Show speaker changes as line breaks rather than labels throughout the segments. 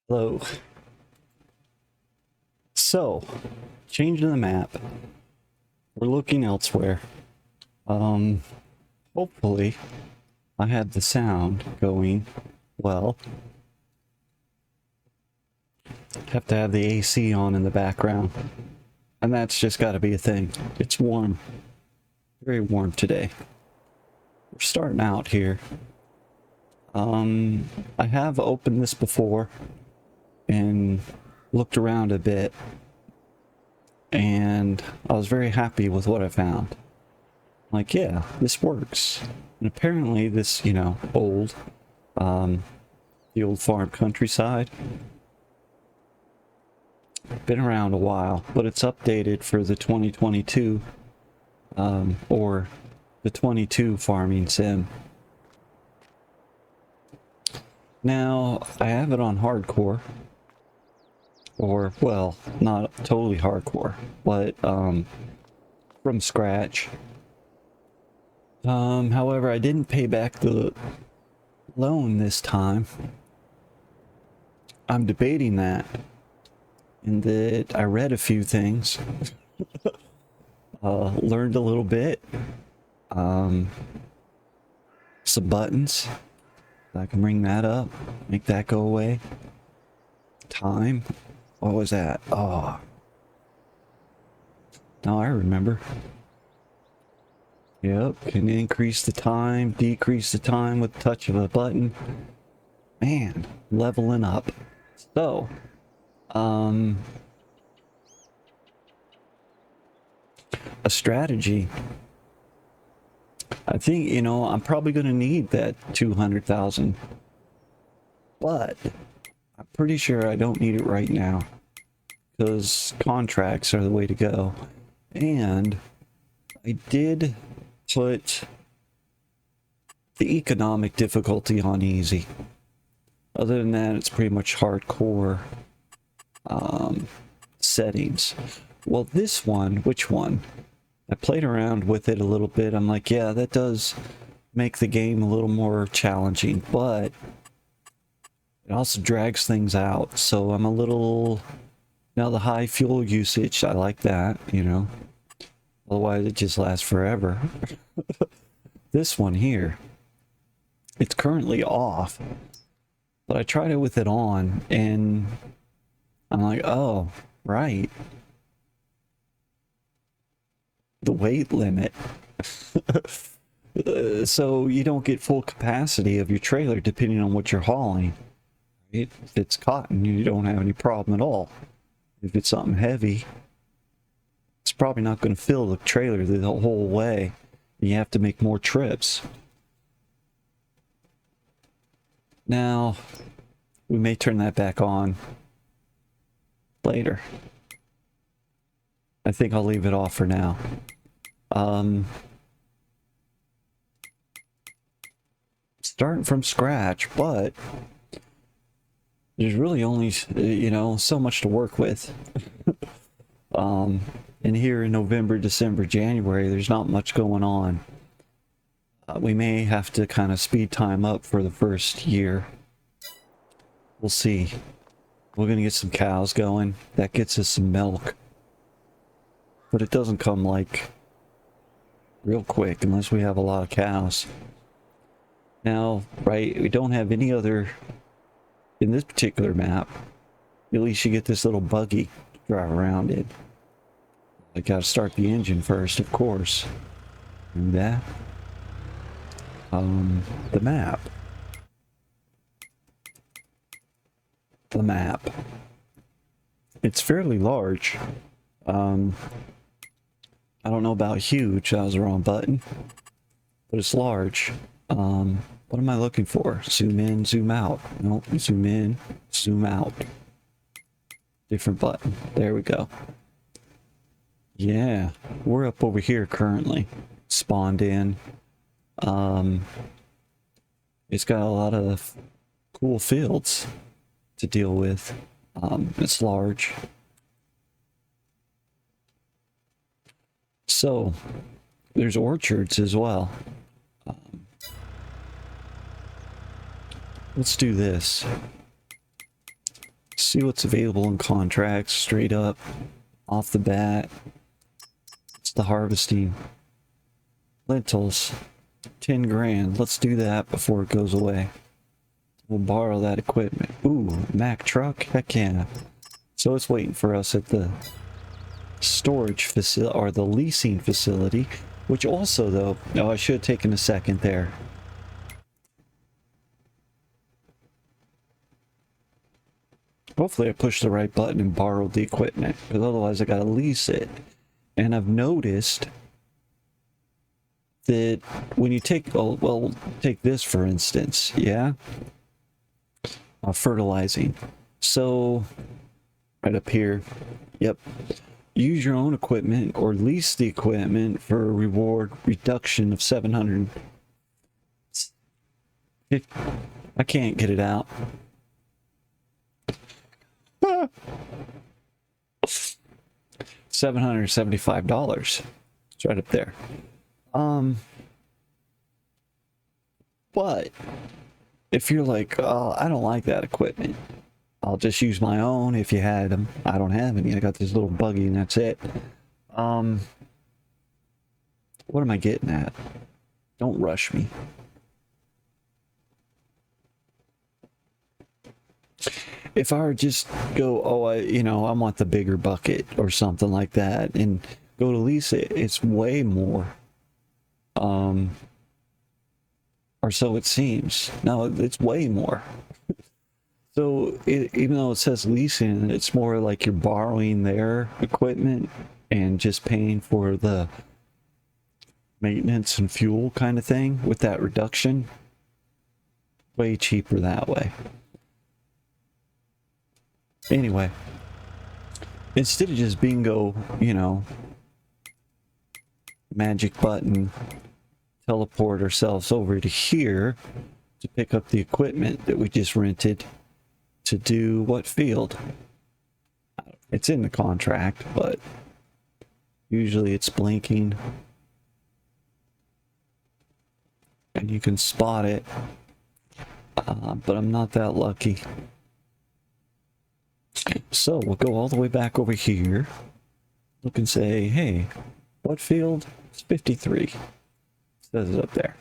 Hello. So, changing the map. We're looking elsewhere. Hopefully, I have the sound going well. Have to have the AC on in the background. And that's just got to be a thing. It's warm. Very warm today. We're starting out here. I have opened this before and looked around a bit, and I was very happy with what I found. Like, yeah, this works. And apparently this, old, the old farm countryside, been around a while, but it's updated for the 2022, or the 22 farming sim. Now, I have it on hardcore, or, well, not totally hardcore, but, from scratch. However, I didn't pay back the loan this time. I'm debating that, in that I read a few things, learned a little bit, some buttons. I can bring that up, make that go away. Time. What was that? Oh. Now I remember. Yep, can increase the time, decrease the time with the touch of a button. Man, leveling up. So, a strategy. I think, I'm probably going to need that 200,000. But I'm pretty sure I don't need it right now, because contracts are the way to go. And I did put the economic difficulty on easy. Other than that, it's pretty much hardcore settings. Well, this one, which one? I played around with it a little bit. I'm like, yeah, that does make the game a little more challenging, but it also drags things out. So I'm a little... Now the high fuel usage, I like that, Otherwise it just lasts forever. This one here, it's currently off, but I tried it with it on, and I'm like, oh, right. The weight limit. So you don't get full capacity of your trailer depending on what you're hauling. If it's cotton, you don't have any problem at all. If it's something heavy, it's probably not going to fill the trailer the whole way. You have to make more trips. Now, we may turn that back on later. I think I'll leave it off for now. Starting from scratch, but there's really only, so much to work with. And here in November, December, January, there's not much going on. We may have to kind of speed time up for the first year. We'll see. We're going to get some cows going. That gets us some milk. But it doesn't come, like, real quick unless we have a lot of cows. Now, right, we don't have any other... In this particular map, at least you get this little buggy to drive around in. I gotta start the engine first, of course. And that. The map. The map. It's fairly large. I don't know about huge, that was the wrong button. But it's large. What am I looking for? Zoom in, zoom out. Nope, zoom in, zoom out. Different button. There we go. Yeah, we're up over here currently. Spawned in. It's got a lot of cool fields to deal with. It's large. So, there's orchards as well. Let's do this. see what's available in contracts straight up off the bat. It's the harvesting. Lentils, 10 grand. Let's do that before it goes away. We'll borrow that equipment. Ooh, Mack truck? Heck yeah. So it's waiting for us at the storage facility, or the leasing facility, which also, though, oh, I should have taken a second there. Hopefully I pushed the right button and borrowed the equipment, because otherwise I gotta lease it. And I've noticed that when you take, oh, well, take this for instance, yeah? Fertilizing. So, right up here, yep. Use your own equipment or lease the equipment for a reward reduction of 700. I can't get it out. $775. It's right up there. But if you're like, oh, I don't like that equipment, I'll just use my own if you had them. I don't have any. I got this little buggy and that's it. What am I getting at? Don't rush me. If I were just go, oh, I want the bigger bucket or something like that and go to lease it, it's way more. Or so it seems. No, it's way more. So even though it says leasing, it's more like you're borrowing their equipment and just paying for the maintenance and fuel kind of thing with that reduction. Way cheaper that way. Anyway, instead of just bingo, magic button, teleport ourselves over to here to pick up the equipment that we just rented to do what field? It's in the contract, but usually it's blinking and you can spot it, but I'm not that lucky. So we'll go all the way back over here, look and say, hey, what field? It's 53. It says it up there.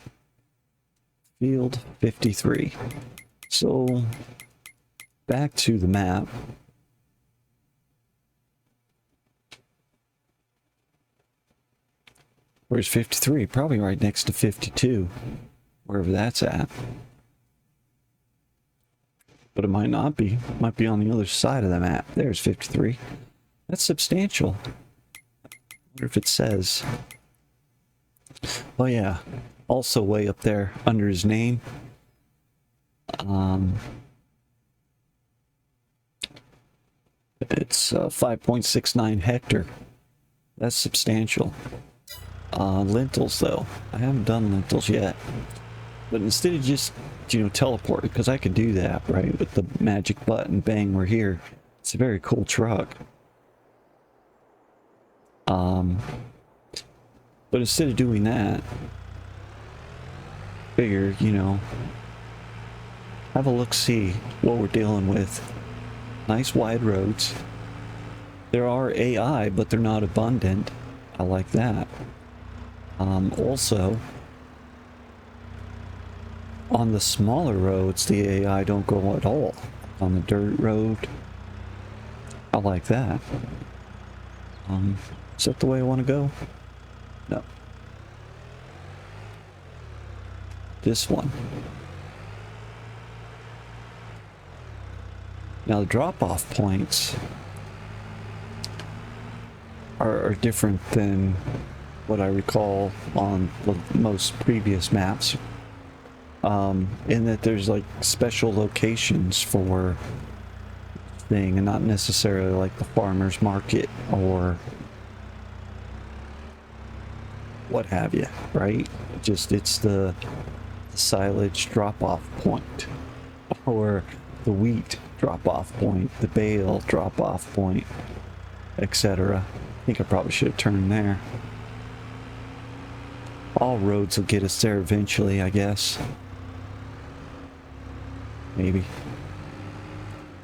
Field 53. So back to the map. Where's 53? Probably right next to 52, wherever that's at. But it might not be. It might be on the other side of the map. There's 53. That's substantial. I wonder if it says. Oh yeah. Also way up there under his name. It's 5.69 hectare. That's substantial. Lentils though. I haven't done lentils yet. But instead of just, teleport, because I could do that, right? With the magic button, bang, we're here. It's a very cool truck. But instead of doing that, figure, have a look-see what we're dealing with. Nice wide roads. There are AI, but they're not abundant. I like that. Also, on the smaller roads, the AI don't go at all. On the dirt road, I like that. Is that the way I want to go? No. This one. Now the drop-off points are different than what I recall on the most previous maps. In that there's like special locations for thing and not necessarily like the farmer's market or what have you, right? It's the silage drop-off point or the wheat drop-off point, the bale drop-off point, etc. I think I probably should have turned there. All roads will get us there eventually, I guess. Maybe.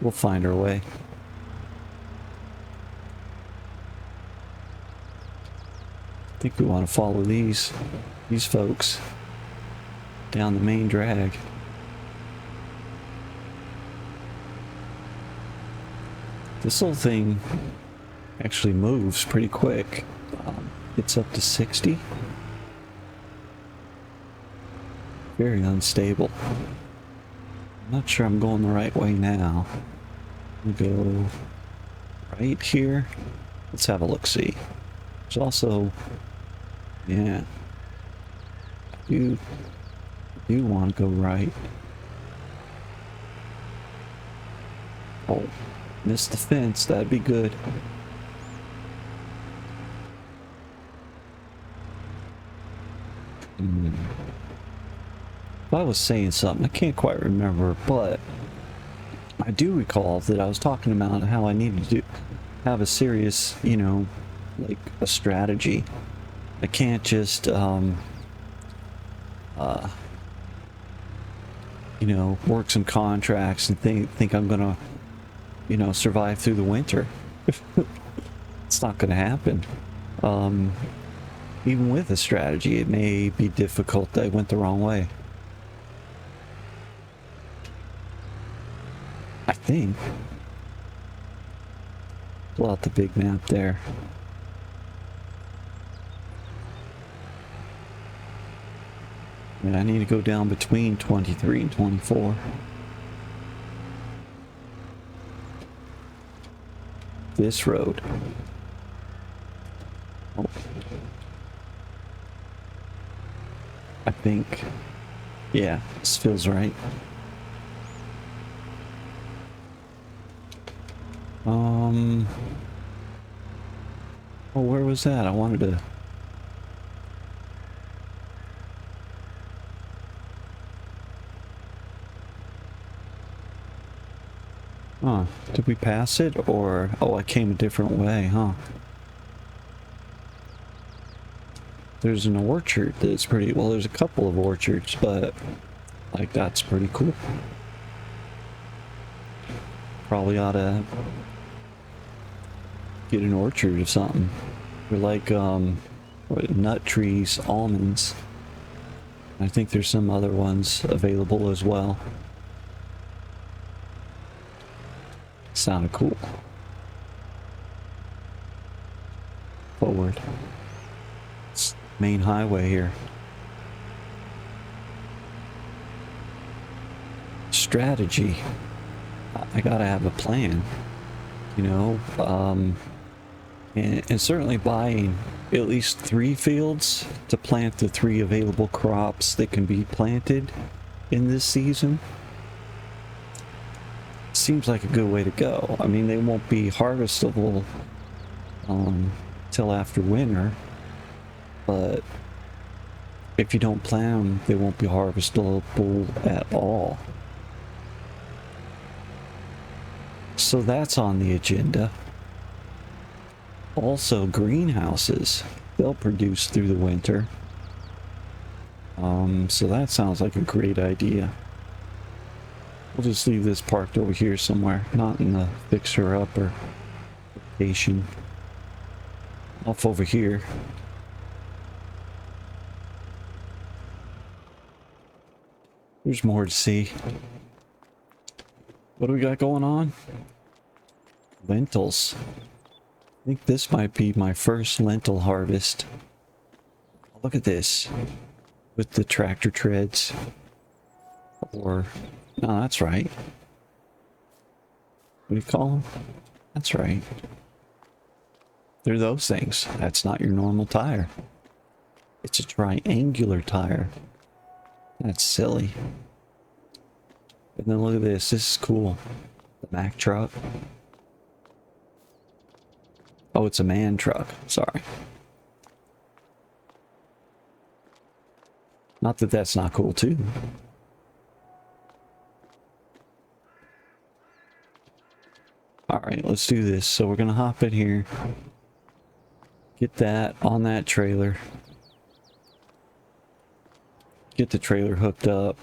We'll find our way. I think we want to follow these folks down the main drag. This little thing actually moves pretty quick. It's up to 60. Very unstable. I'm not sure I'm going the right way now. I'm gonna go right here. Let's have a look-see. There's also, yeah, I do want to go right. Oh, missed the fence. That'd be good. I was saying something, I can't quite remember, but I do recall that I was talking about how I needed to have a serious, you know, like a strategy. I can't just, you know, work some contracts and think I'm gonna, you know, survive through the winter. It's not gonna happen. Even with a strategy, it may be difficult. I went the wrong way. I think. Pull out the big map there. And I need to go down between 23 and 24. This road. Oh. I think. Yeah, this feels right. Oh, where was that? I wanted to... Huh, did we pass it, or... Oh, I came a different way, huh? There's an orchard that's pretty... Well, there's a couple of orchards, but... Like, that's pretty cool. Probably ought to... get an orchard or something. They're like, what, nut trees, almonds. I think there's some other ones available as well. Sounded cool. Forward. It's main highway here. Strategy. I gotta have a plan. You know, and certainly buying at least 3 fields to plant the 3 available crops that can be planted in this season seems like a good way to go. I mean, they won't be harvestable till after winter, but if you don't plant them, they won't be harvestable at all. So that's on the agenda. Also, greenhouses. They'll produce through the winter. So that sounds like a great idea. We'll just leave this parked over here somewhere, not in the fixer-upper location. Off over here. There's more to see. What do we got going on? Lentils. I think this might be my first lentil harvest. Look at this. With the tractor treads. Or... No, that's right. What do you call them? That's right. They're those things. That's not your normal tire. It's a triangular tire. That's silly. And then look at this. This is cool. The Mack truck. Oh, it's a man truck. Sorry. Not that that's not cool too. Alright, let's do this. So we're gonna hop in here. Get that on that trailer. Get the trailer hooked up.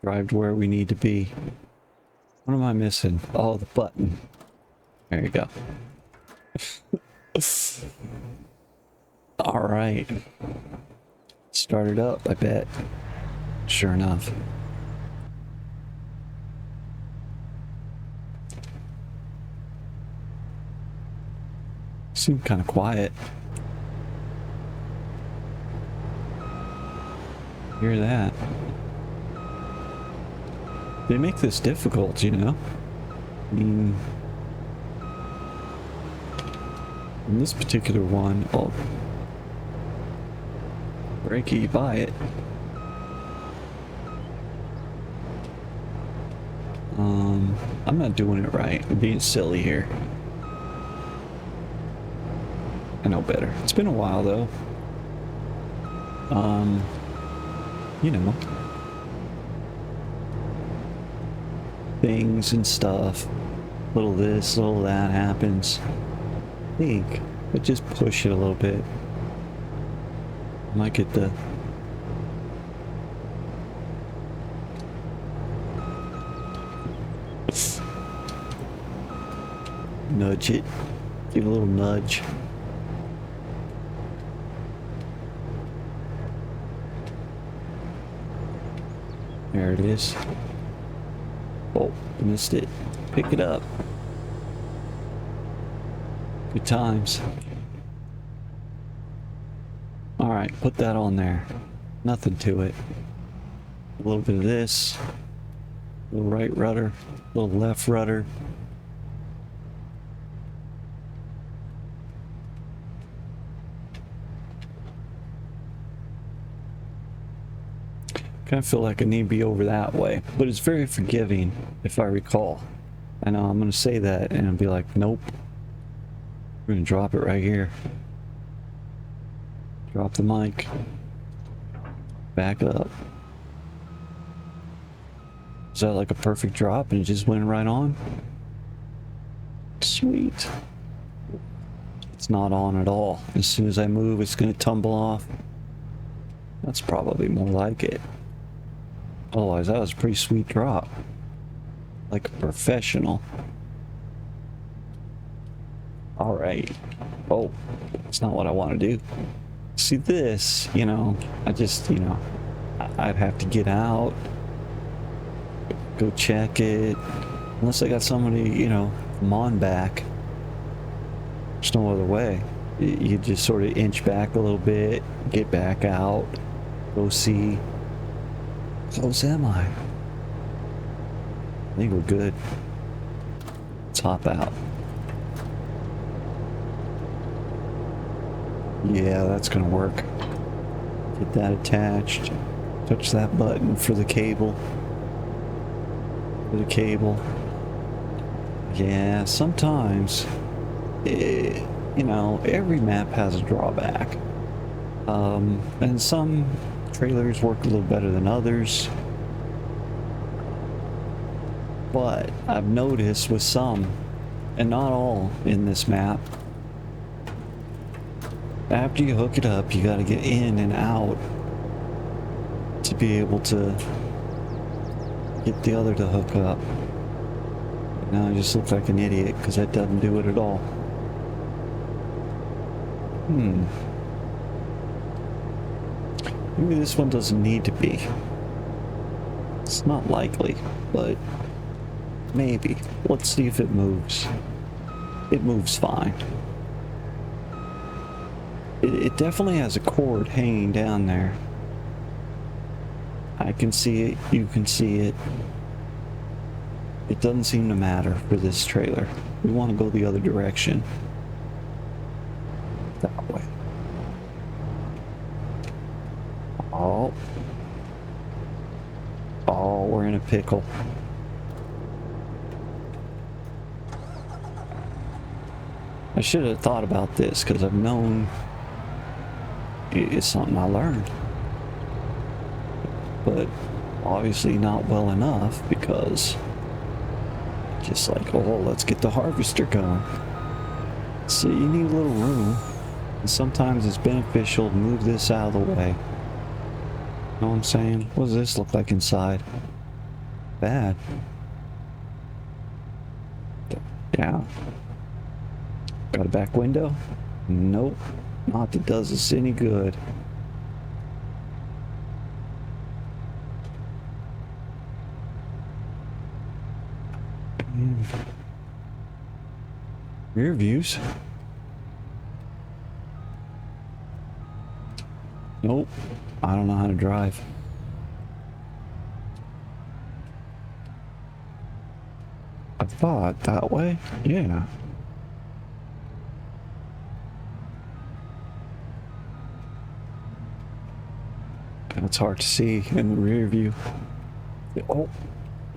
Drive to where we need to be. What am I missing? Oh, the button. There you go. All right. Start it up, I bet. Sure enough. Seemed kind of quiet. Hear that? They make this difficult, you know? I mean, in this particular one, oh, break it, you buy it. I'm not doing it right. I'm being silly here. I know better. It's been a while though. You know, things and stuff. Little this, little that happens. I think, but just push it a little bit. Might get the nudge it. Give it a little nudge. There it is. Oh, missed it. Pick it up. Good times. Alright, put that on there. Nothing to it. A little bit of this. A little right rudder. A little left rudder. Kind of feel like I need to be over that way, but it's very forgiving if I recall. I know I'm going to say that and I'll be like, nope. We're going to drop it right here. Drop the mic. Back up. Is that like a perfect drop and it just went right on? Sweet. It's not on at all. As soon as I move, it's going to tumble off. That's probably more like it. Otherwise, that was a pretty sweet drop. Like a professional. Alright. Oh, that's not what I want to do. See this, you know, I just, you know, I'd have to get out. Go check it. Unless I got somebody, you know, come on back. There's no other way. You just sort of inch back a little bit, get back out, go see. How close am I? I think we're good. Let's hop out. Yeah, that's gonna work. Get that attached. Touch that button for the cable. For the cable. Yeah, sometimes, you know, every map has a drawback. And some trailers work a little better than others. But I've noticed with some, and not all in this map, after you hook it up, you gotta get in and out to be able to get the other to hook up. Now I just look like an idiot because that doesn't do it at all. Maybe this one doesn't need to be. It's not likely, but maybe. Let's see if it moves. It moves fine. It definitely has a cord hanging down there. I can see it, you can see it. It doesn't seem to matter for this trailer. We want to go the other direction. That way. Oh. Oh, we're in a pickle. I should have thought about this because I've known it's something I learned. But obviously not well enough because just like, oh, let's get the harvester going. So you need a little room. And sometimes it's beneficial to move this out of the way. Know what I'm saying? What does this look like inside? Bad. Yeah. Got a back window? Nope. Not that does us any good. Rear views? Nope. I don't know how to drive. I thought that way. Yeah. It's hard to see in the rear view. Oh,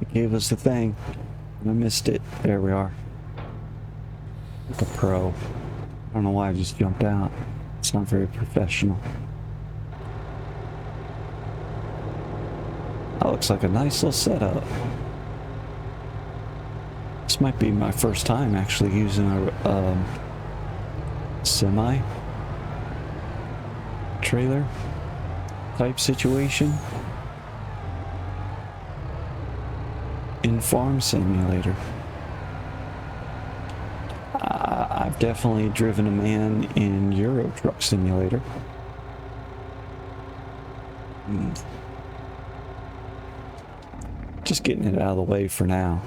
it gave us the thing. I missed it. There we are. Like a pro. I don't know why I just jumped out. It's not very professional. That looks like a nice little setup. This might be my first time actually using a semi trailer type situation in Farm Simulator. I've definitely driven a man in Euro Truck Simulator. Just getting it out of the way for now.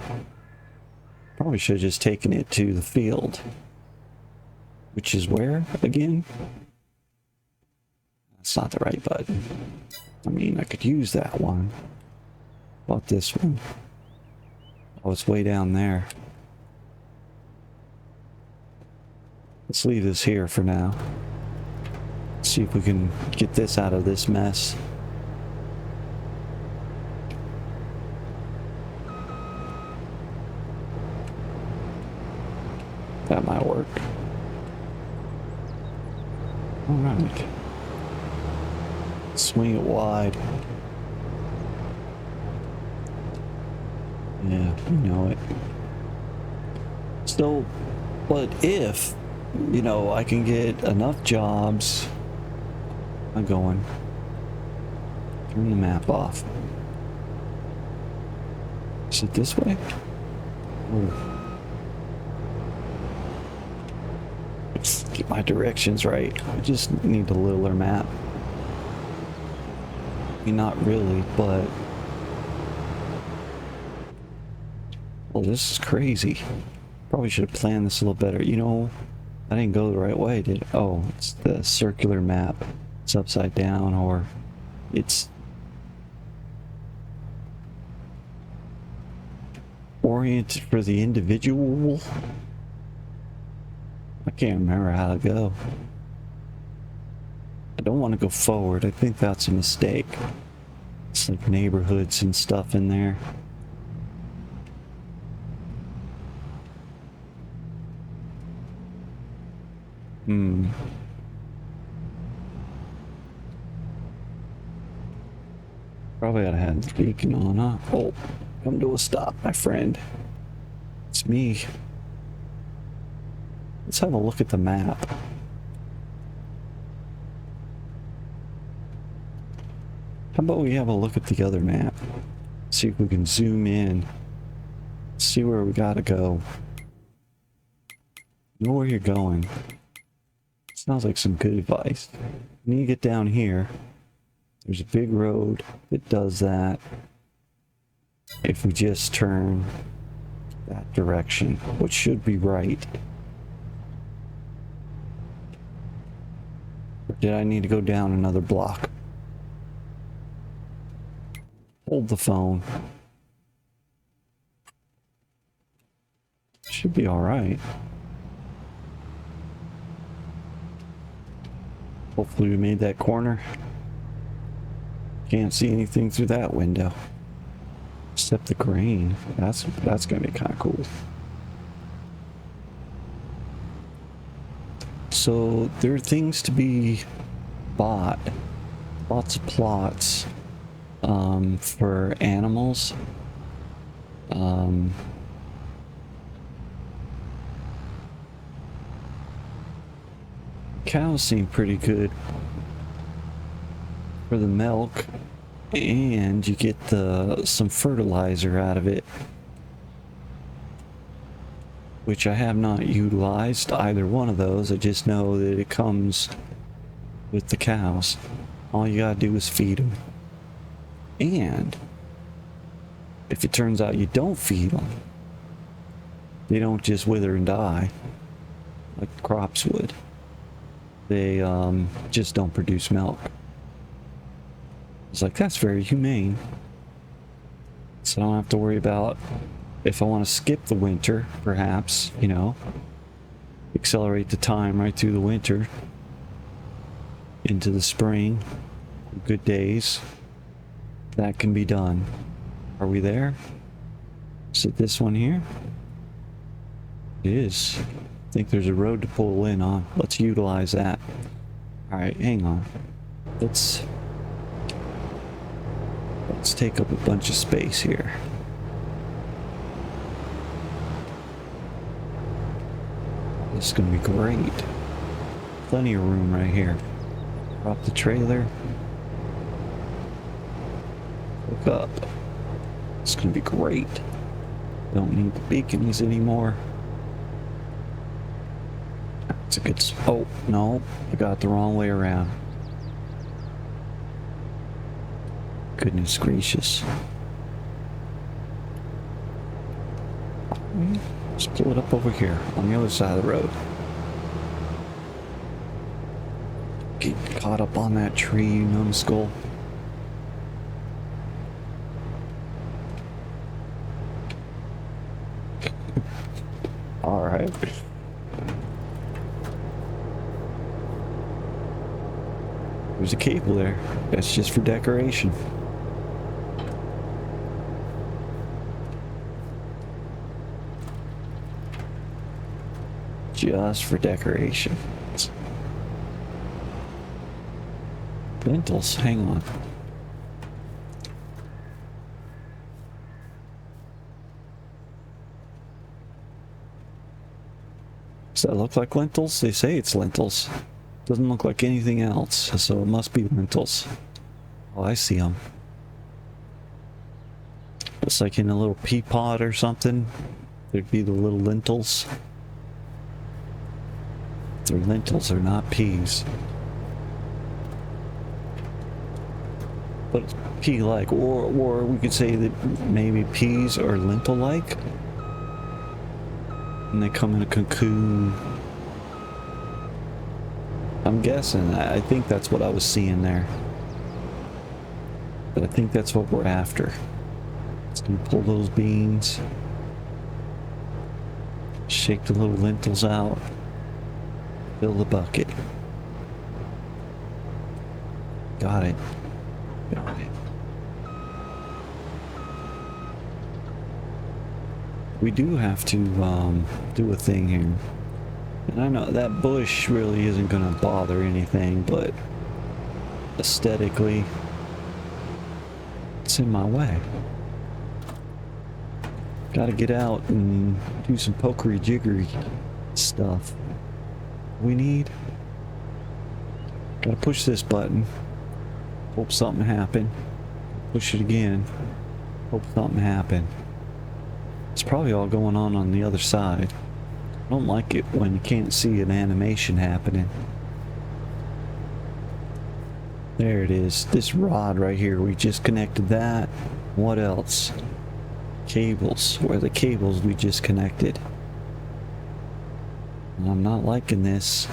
Probably should have just taken it to the field. Which is where, again? That's not the right button. I mean, I could use that one. Bought this one. Oh, it's way down there. Let's leave this here for now. See if we can get this out of this mess. That might work. All right. Swing it wide. Yeah, you know it. So, but if, you know, I can get enough jobs, I'm going. Turn the map off. Is it this way? Ooh. Get my directions right. I just need a littler map. I mean, not really, but... Well, this is crazy. Probably should have planned this a little better. You know, I didn't go the right way, did I? Oh, it's the circular map. It's upside down, or it's oriented for the individual. I can't remember how to go. I don't want to go forward. I think that's a mistake. It's like neighborhoods and stuff in there. Probably ought to have the beacon on, huh? Oh, come to a stop, my friend. It's me. Let's have a look at the map. How about we have a look at the other map? See if we can zoom in. See where we gotta go. Know where you're going. Sounds like some good advice. When you get down here, there's a big road that does that. If we just turn that direction, which should be right. Or did I need to go down another block? Hold the phone. Should be alright. Hopefully we made that corner. Can't see anything through that window. Except the grain. That's gonna be kind of cool. So there are things to be bought. Lots of plots for animals. Cows seem pretty good for the milk, and you get some fertilizer out of it, which I have not utilized either one of those. I just know that it comes with the cows. All you gotta do is feed them. And if it turns out you don't feed them, they don't just wither and die like crops would. They just don't produce milk. It's like, that's very humane. So I don't have to worry about if I want to skip the winter, perhaps, you know, accelerate the time right through the winter into the spring, good days. That can be done. Are we there? Is it this one here? It is. I think there's a road to pull in on. Let's utilize that. Alright, hang on. Let's take up a bunch of space here. This is gonna be great. Plenty of room right here. Drop the trailer. Hook up. It's gonna be great. Don't need the beacons anymore. That's a good. Oh no, I got it the wrong way around. Goodness gracious. Let's pull it up over here on the other side of the road. Get caught up on that tree, you numbskull. Alright. There's a cable there. That's just for decoration. Just for decoration. Lentils, hang on. Does that look like lentils? They say it's lentils. Doesn't look like anything else, so it must be lentils. Oh, I see them. It's like in a little pea pod or something. There'd be the little lentils. They're lentils, they're not peas. But it's pea-like, or we could say that maybe peas are lentil-like. And they come in a cocoon. I'm guessing. I think that's what I was seeing there. But I think that's what we're after. It's gonna pull those beans. Shake the little lentils out. Fill the bucket. Got it. Got it. We do have to do a thing here. And I know that bush really isn't gonna bother anything, but aesthetically, it's in my way. Gotta get out and do some pokery jiggery stuff. We need. Gotta push this button. Hope something happen. Push it again. Hope something happen. It's probably all going on the other side. I don't like it when you can't see an animation happening. There it is. This rod right here. We just connected that. What else? Cables. Where are the cables we just connected? I'm not liking this.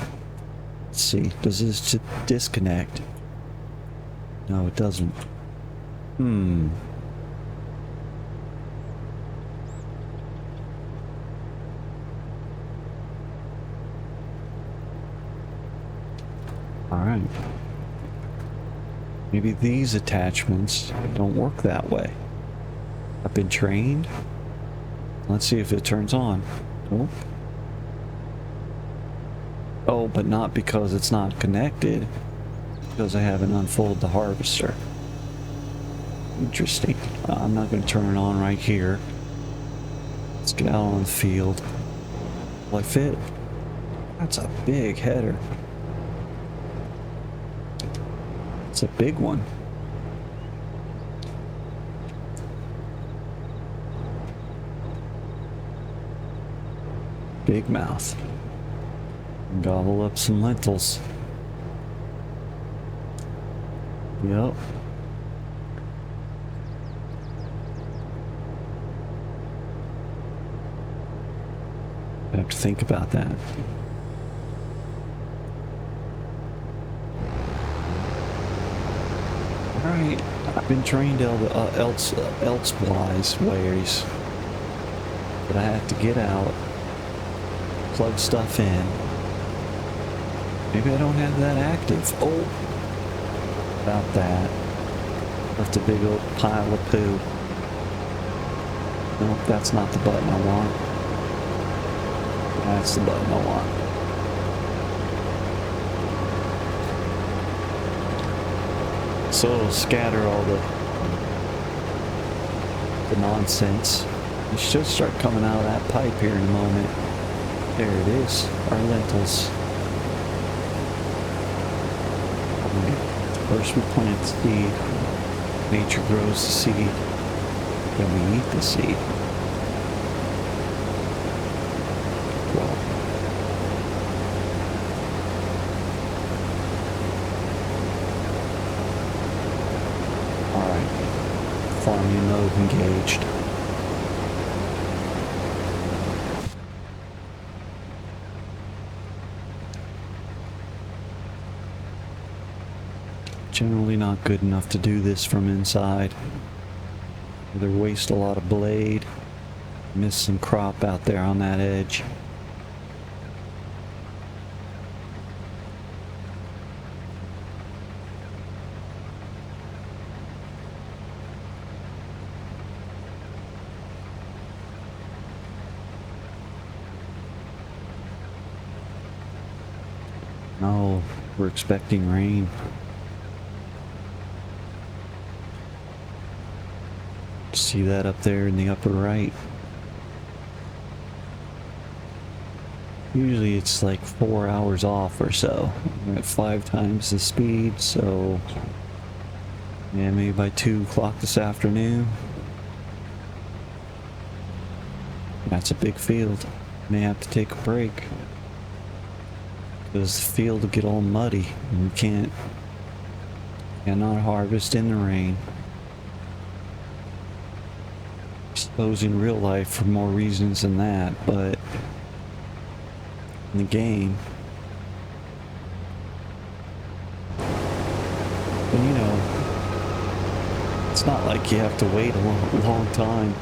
Let's see. Does this disconnect? No, it doesn't. Alright. Maybe these attachments don't work that way. I've been trained. Let's see if it turns on. Nope. Oh, but not because it's not connected. Because I haven't unfolded the harvester. Interesting. I'm not going to turn it on right here. Let's get out on the field. Will I fit? That's a big header. It's a big one. big mouth. Gobble up some lentils. Yep. I have to think about that. Alright, I've been trained elsewise ways, but I have to get out, plug stuff in. Maybe I don't have that active. Oh, about that. Left a big old pile of poo. Nope, that's not the button I want. That's the button I want. So it'll scatter all the nonsense. It should start coming out of that pipe here in a moment. There it is, our lentils. First we plant the seed. Nature grows the seed. Then we eat the seed. Well, alright. Farming mode engaged. Generally not good enough to do this from inside. Either waste a lot of blade, miss some crop out there on that edge. No, we're expecting rain. See that up there in the upper right? Usually it's like 4 hours off or so. We're at 5 times the speed, so yeah, maybe by 2 o'clock this afternoon. That's a big field. May have to take a break because the field will get all muddy and we cannot harvest in the rain. Suppose in real life for more reasons than that, but in the game, and you know, it's not like you have to wait a long time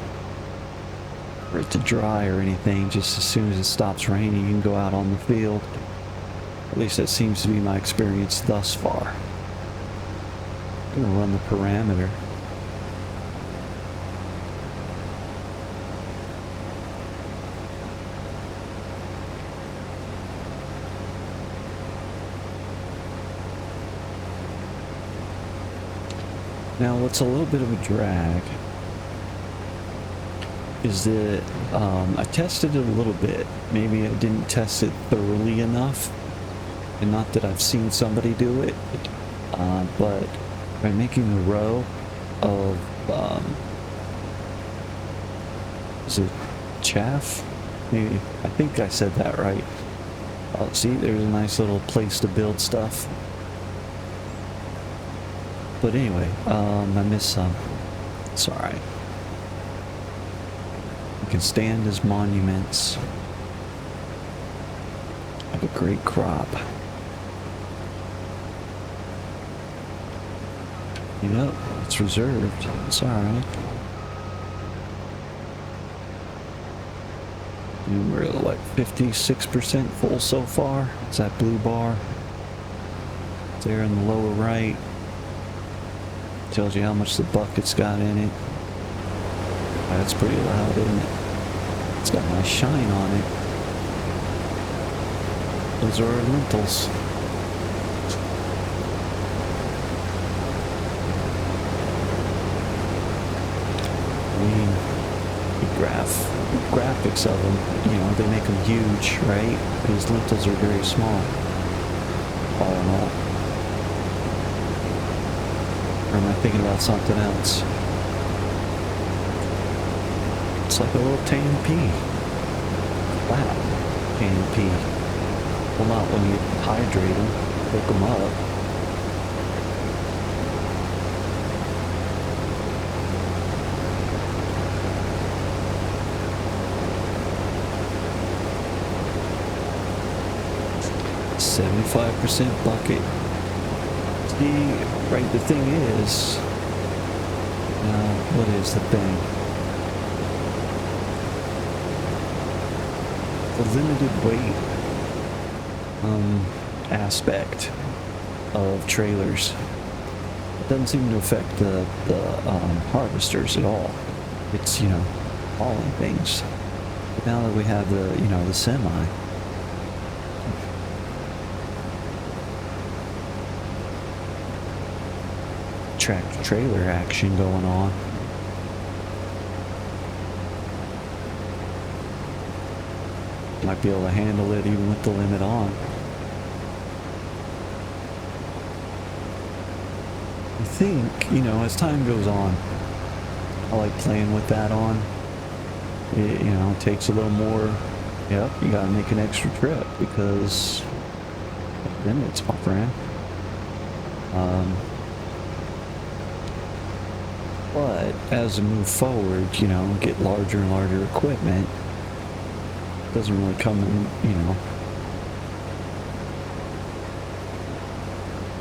for it to dry or anything. Just as soon as it stops raining, you can go out on the field. At least that seems to be my experience thus far. I'm gonna run the parameter. Now, what's a little bit of a drag is that I tested it a little bit. Maybe I didn't test it thoroughly enough, and not that I've seen somebody do it, but by making a row of is it chaff? Maybe, I think I said that right. Oh, see, there's a nice little place to build stuff. But anyway, I missed some. It's alright. You can stand as monuments. Have a great crop. You know, it's reserved. It's alright. And we're at like 56% full so far. It's that blue bar. It's there in the lower right. Tells you how much the bucket's got in it. That's pretty loud, isn't it? It's got a nice shine on it. Those are our lentils. I mean, graphics of them, you know, they make them huge, right? These lentils are very small, all in all. Or am I thinking about something else? It's like a little tan pea. Wow. can't pee. Well, not when you hydrate them, hook them up. %75 bucket. See, right, the thing is, what is the thing? The limited weight aspect of trailers. It doesn't seem to affect the harvesters at all. It's, you know, hauling things. But now that we have the, you know, the semi, tractor trailer action going on. Might be able to handle it even with the limit on. I think, you know, as time goes on, I like playing with that on. It, you know, takes a little more. Yep, you gotta make an extra trip because limits, my friend. But as we move forward, you know, get larger and larger equipment, it doesn't really come in, you know,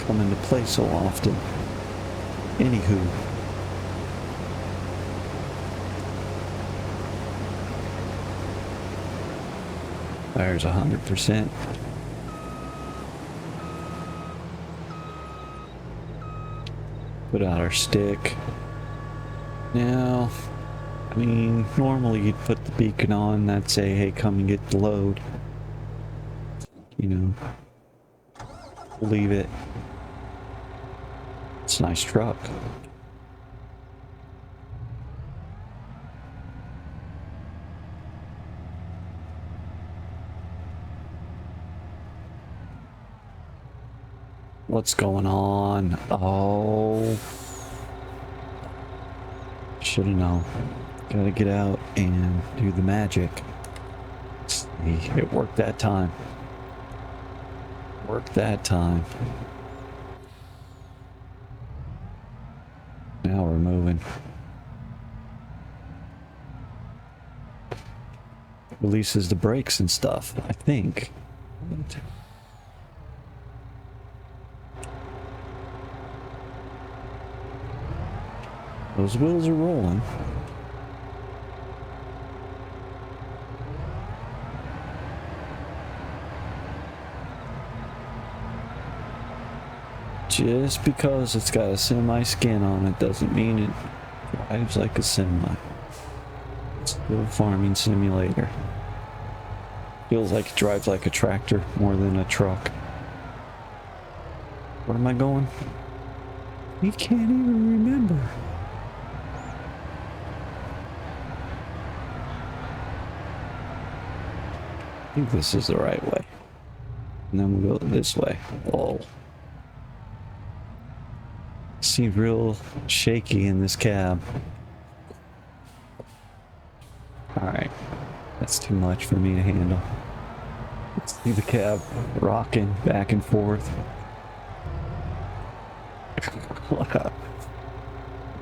come into play so often. Anywho. There's 100%. Put out our stick. Now, I mean, normally you'd put the beacon on, that'd say, hey, come and get the load. You know, leave it. It's a nice truck. What's going on? Oh. Should've known. Gotta get out and do the magic. See, it worked that time. Worked that time. Now we're moving. Releases the brakes and stuff, I think. Those wheels are rolling. Just because it's got a semi skin on it doesn't mean it drives like a semi. It's still a farming simulator. Feels like it drives like a tractor more than a truck. Where am I going? You can't even remember. I think this is the right way. And then we'll go this way. Oh. Seems real shaky in this cab. Alright. That's too much for me to handle. Let's see the cab rocking back and forth.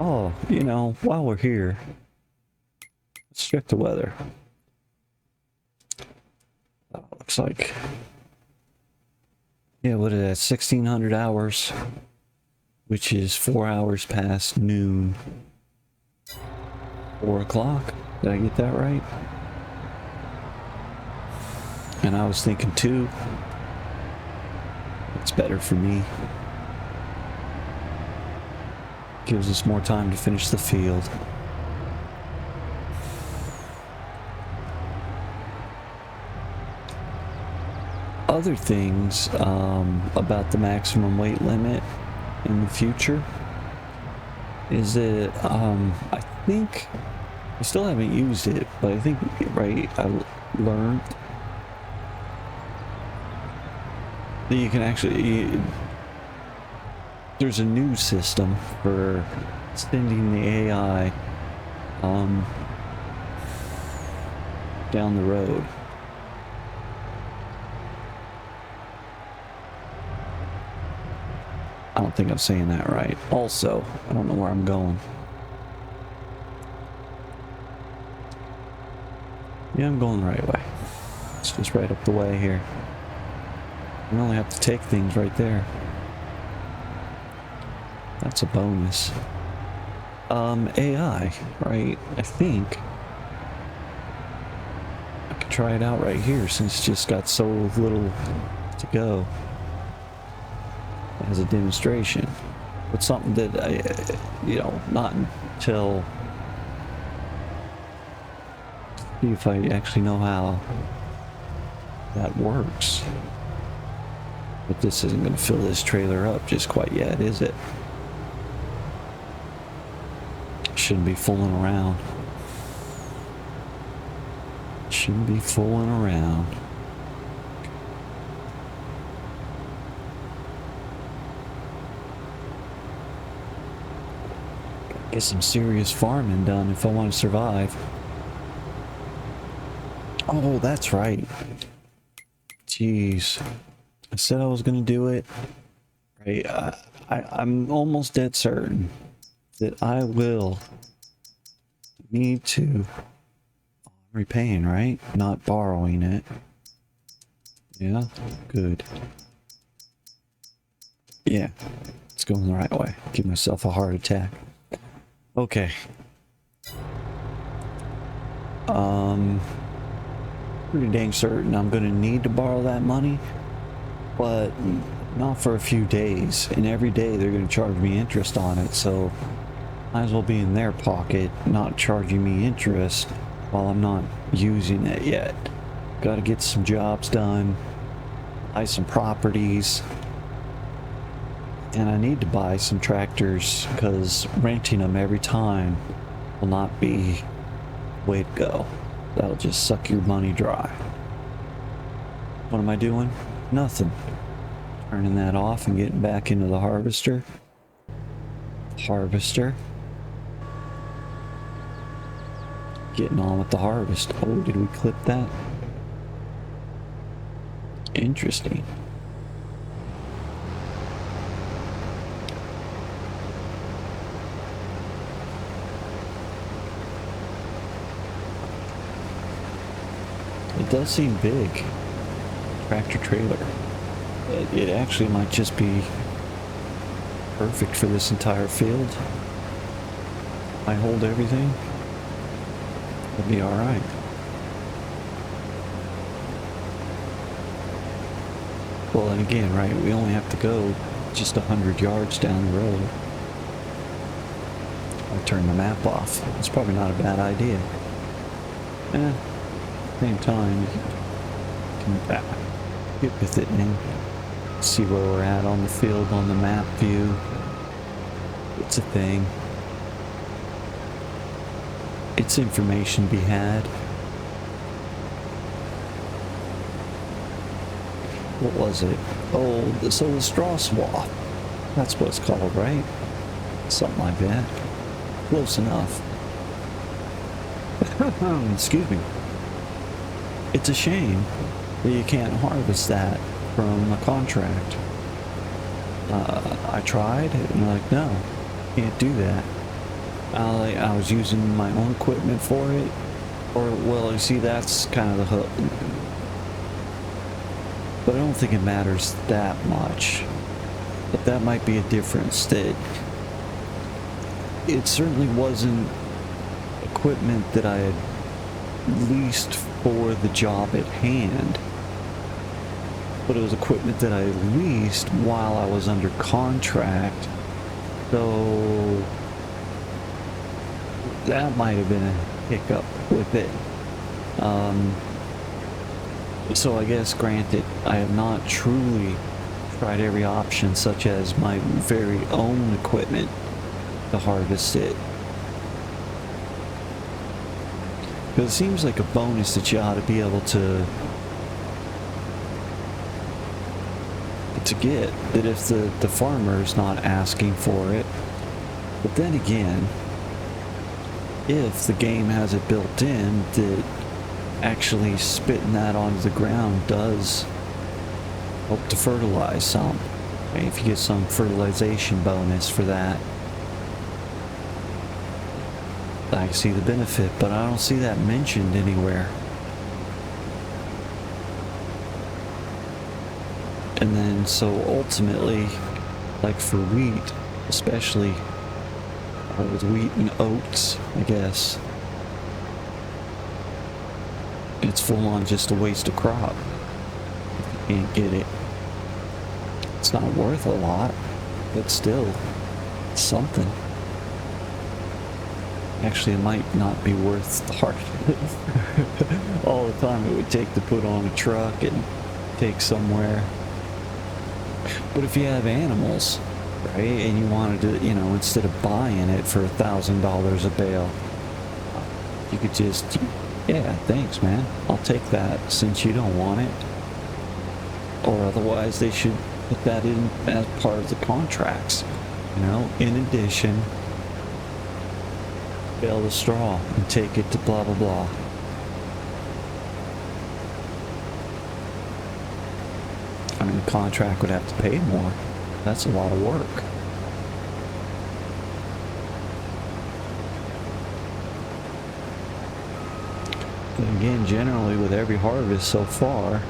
Oh, you know, while we're here, let's check the weather. Looks like, yeah, what is that, 1600 hours, which is 4 hours past noon. 4 o'clock, did I get that right? And I was thinking 2. It's better for me. Gives us more time to finish the field. Other things about the maximum weight limit in the future is that I think I still haven't used it, but I think, right, I learned that you can actually, there's a new system for sending the AI down the road. don't think I'm saying that right. Also, I don't know where I'm going. Yeah, I'm going the right way. It's just right up the way here. I only have to take things right there. That's a bonus. AI, right? I think I could try it out right here since it's just got so little to go as a demonstration. But something that I, you know, not until see if I actually know how that works. But this isn't going to fill this trailer up just quite yet, is it? Shouldn't be fooling around. Shouldn't be fooling around. Get some serious farming done if I want to survive. Oh, that's right. Jeez. I said I was going to do it. Right. I'm almost dead certain that I will need to repaying, right? Not borrowing it. Yeah, good. Yeah, it's going the right way. Give myself a heart attack. Okay. Pretty dang certain I'm gonna need to borrow that money, but not for a few days. And every day they're gonna charge me interest on it, so might as well be in their pocket, not charging me interest while I'm not using it yet. Gotta get some jobs done, buy some properties, and I need to buy some tractors because renting them every time will not be the way to go. That'll just suck your money dry. What am I doing? Nothing. Turning that off and getting back into the harvester. Getting on with the harvest. Oh, did we clip that? Interesting. It does seem big. Tractor trailer. It actually might just be perfect for this entire field. I hold everything. It'll be alright. Well, and again, right, we only have to go just 100 yards down the road. I'll turn the map off. It's probably not a bad idea. Same time, you can get with it and see where we're at on the field on the map view. It's a thing. It's information to be had. What was it? Oh, so the straw swap. That's what it's called, right? Something like that. Close enough. Excuse me. It's a shame that you can't harvest that from a contract. I tried, and they're like, no, can't do that. I was using my own equipment for it, or, well, you see, that's kind of the hook. But I don't think it matters that much. But that might be a difference, that it certainly wasn't equipment that I had leased for the job at hand, but it was equipment that I leased while I was under contract, so that might have been a hiccup with it. So I guess, granted, I have not truly tried every option, such as my very own equipment to harvest it. Because it seems like a bonus that you ought to be able to get, that if the farmer is not asking for it. But then again, if the game has it built in that actually spitting that onto the ground does help to fertilize some, if you get some fertilization bonus for that, I see the benefit, but I don't see that mentioned anywhere. And then so ultimately, like for wheat, especially with wheat and oats, I guess, it's full on just a waste of crop. You can't get it. It's not worth a lot, but still, it's something. Actually, it might not be worth the heart all the time it would take to put on a truck and take somewhere. But if you have animals, right, and you wanted to, you know, instead of buying it for $1,000 a bale, you could just, yeah, thanks, man, I'll take that since you don't want it. Or otherwise, they should put that in as part of the contracts, you know, in addition, bale the straw and take it to blah blah blah. I mean, the contract would have to pay more. That's a lot of work. But again, generally with every harvest so far,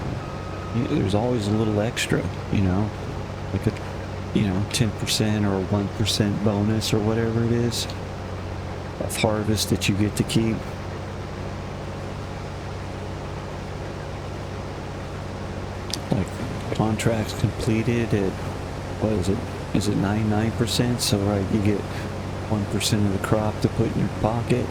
there's always a little extra, you know, like a, you know, 10% or a 1% bonus or whatever it is of harvest that you get to keep. Like contracts completed at, what is it? Is it 99%? So right, you get 1% of the crop to put in your pocket.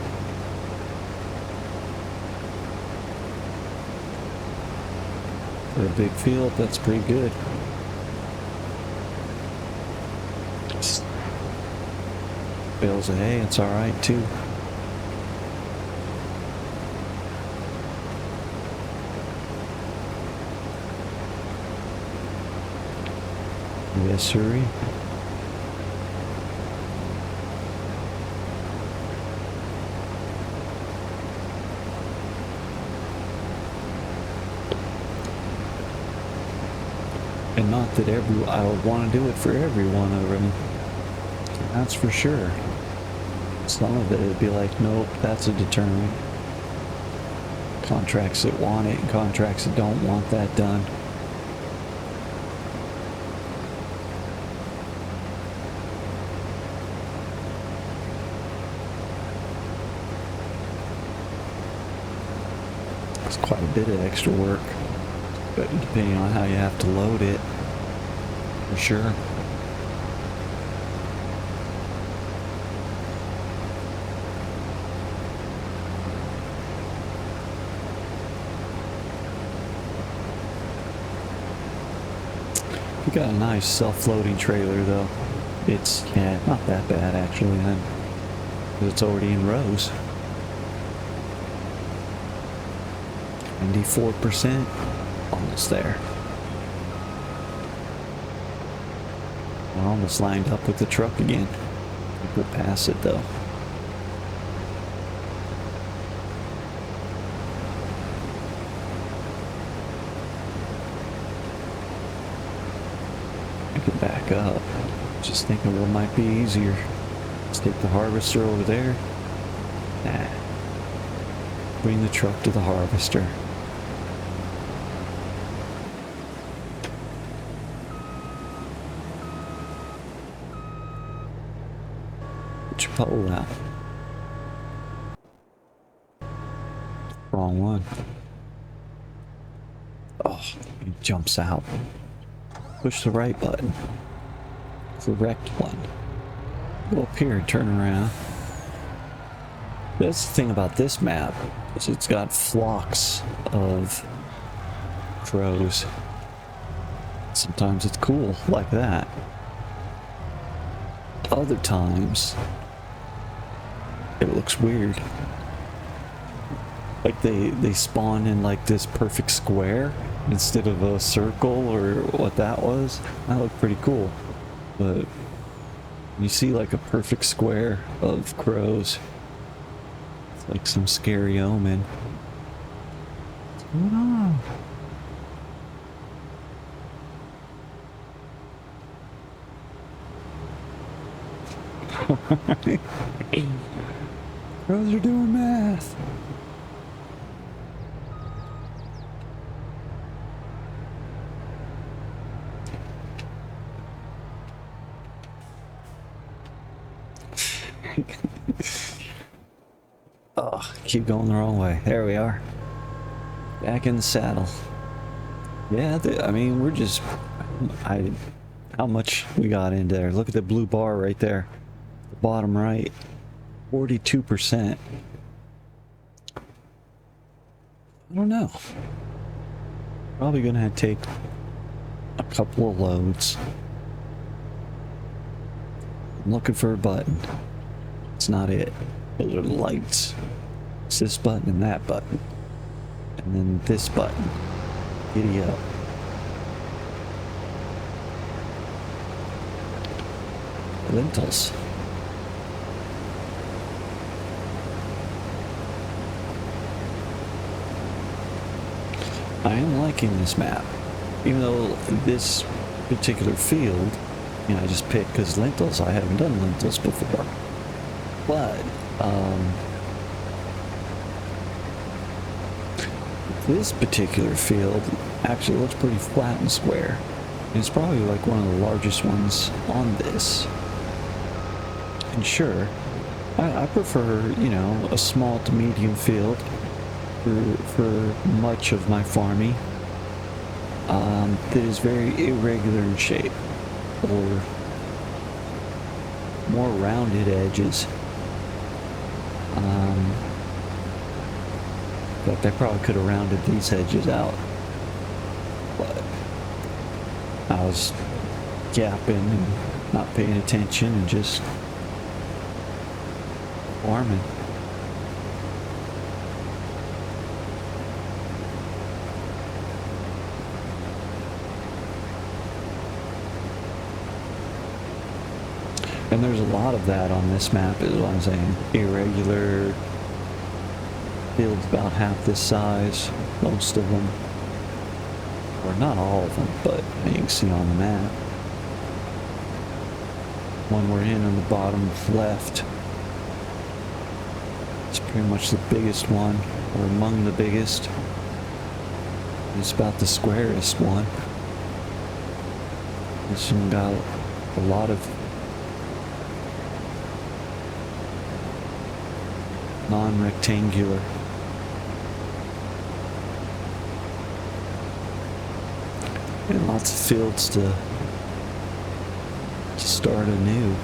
For a big field, that's pretty good. Bales of hay, it's alright too. Yes, sirree. And not that I would want to do it for every one of them. That's for sure. Some of it would be like, nope, that's a deterrent. Contracts that want it and contracts that don't want that done. It's quite a bit of extra work, but depending on how you have to load it, for sure. You got a nice self-loading trailer though. It's, yeah, not that bad actually then, because it's already in rows. 94%, almost there. We're almost lined up with the truck again. We'll pass it though. I could back up. Just thinking what might be easier. Let's take the harvester over there. Nah. Bring the truck to the harvester. Put your pole out. Wrong one. Oh, he jumps out. Push the right button. Correct one. Go up here and turn around. That's the thing about this map, is it's got flocks of crows. Sometimes it's cool like that. Other times it looks weird. Like they spawn in like this perfect square instead of a circle or what that was. That looked pretty cool. But you see like a perfect square of crows. It's like some scary omen. What's going on? Crows are doing math. Oh, keep going the wrong way. There we are. Back in the saddle. Yeah, I mean, we're just... how much we got in there? Look at the blue bar right there. The bottom right. 42%. I don't know. Probably gonna take a couple of loads. I'm looking for a button. It's not it. Those are the lights. It's this button and that button. And then this button. Giddy up. Lentils. I am liking this map. Even though this particular field, you know, I just picked because lentils, I haven't done lentils before. But, this particular field actually looks pretty flat and square. And it's probably like one of the largest ones on this. And sure, I prefer, you know, a small to medium field for much of my farming that is very irregular in shape or more rounded edges. In fact, I probably could have rounded these edges out, but I was gapping and not paying attention and just farming. And there's a lot of that on this map, is what I'm saying. Irregular fields about half this size, most of them. Or not all of them, but you can see on the map. One we're in on the bottom left. It's pretty much the biggest one, or among the biggest. It's about the squarest one. This one got a lot of non-rectangular. And lots of fields to start anew.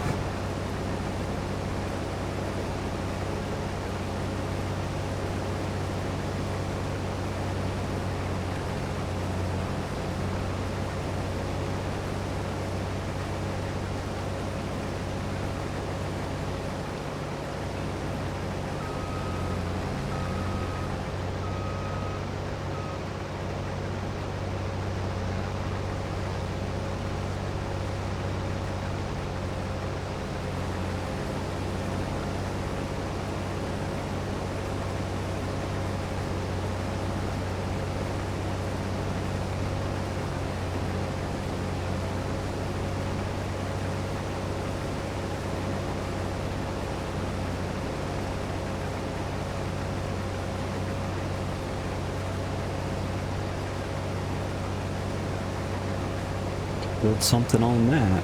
Build something on that.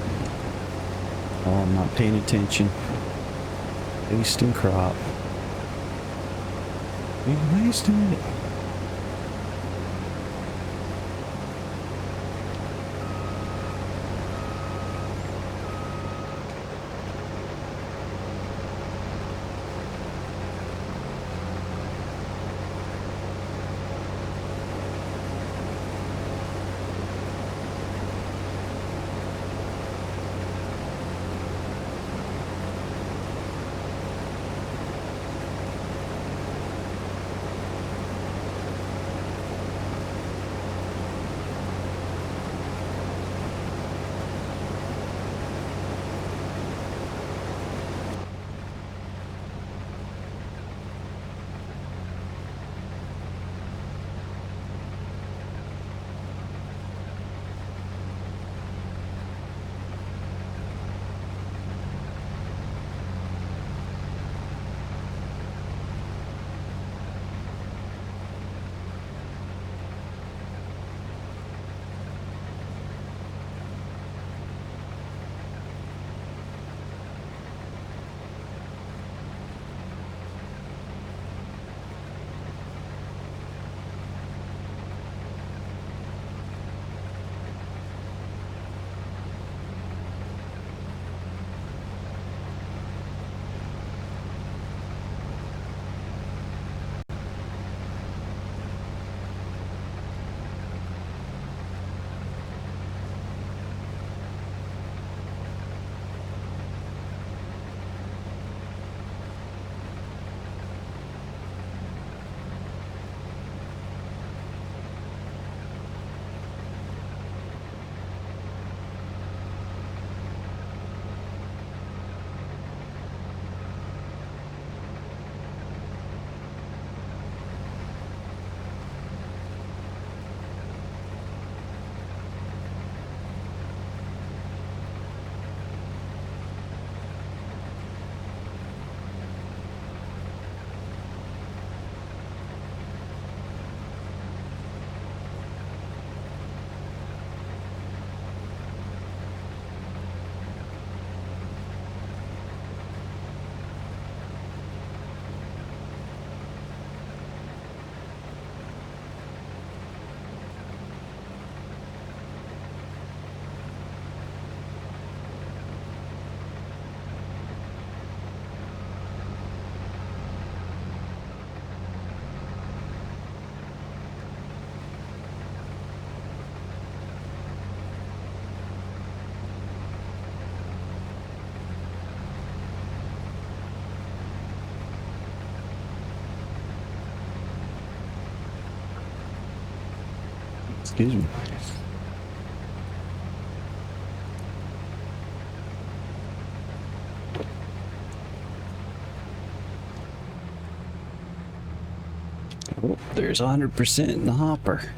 Oh, I'm not paying attention. Wasting crop. You're wasting it. Excuse me. Oh, there's 100% in the hopper.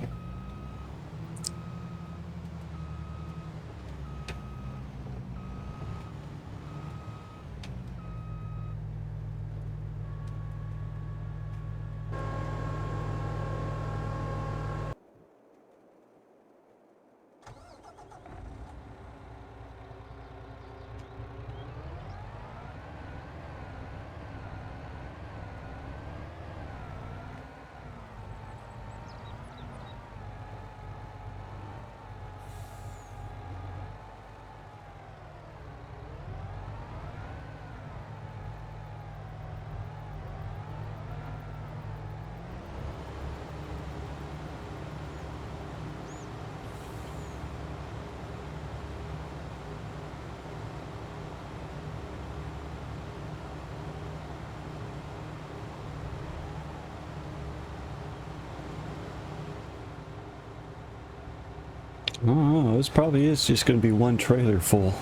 Oh, this probably is just going to be one trailer full.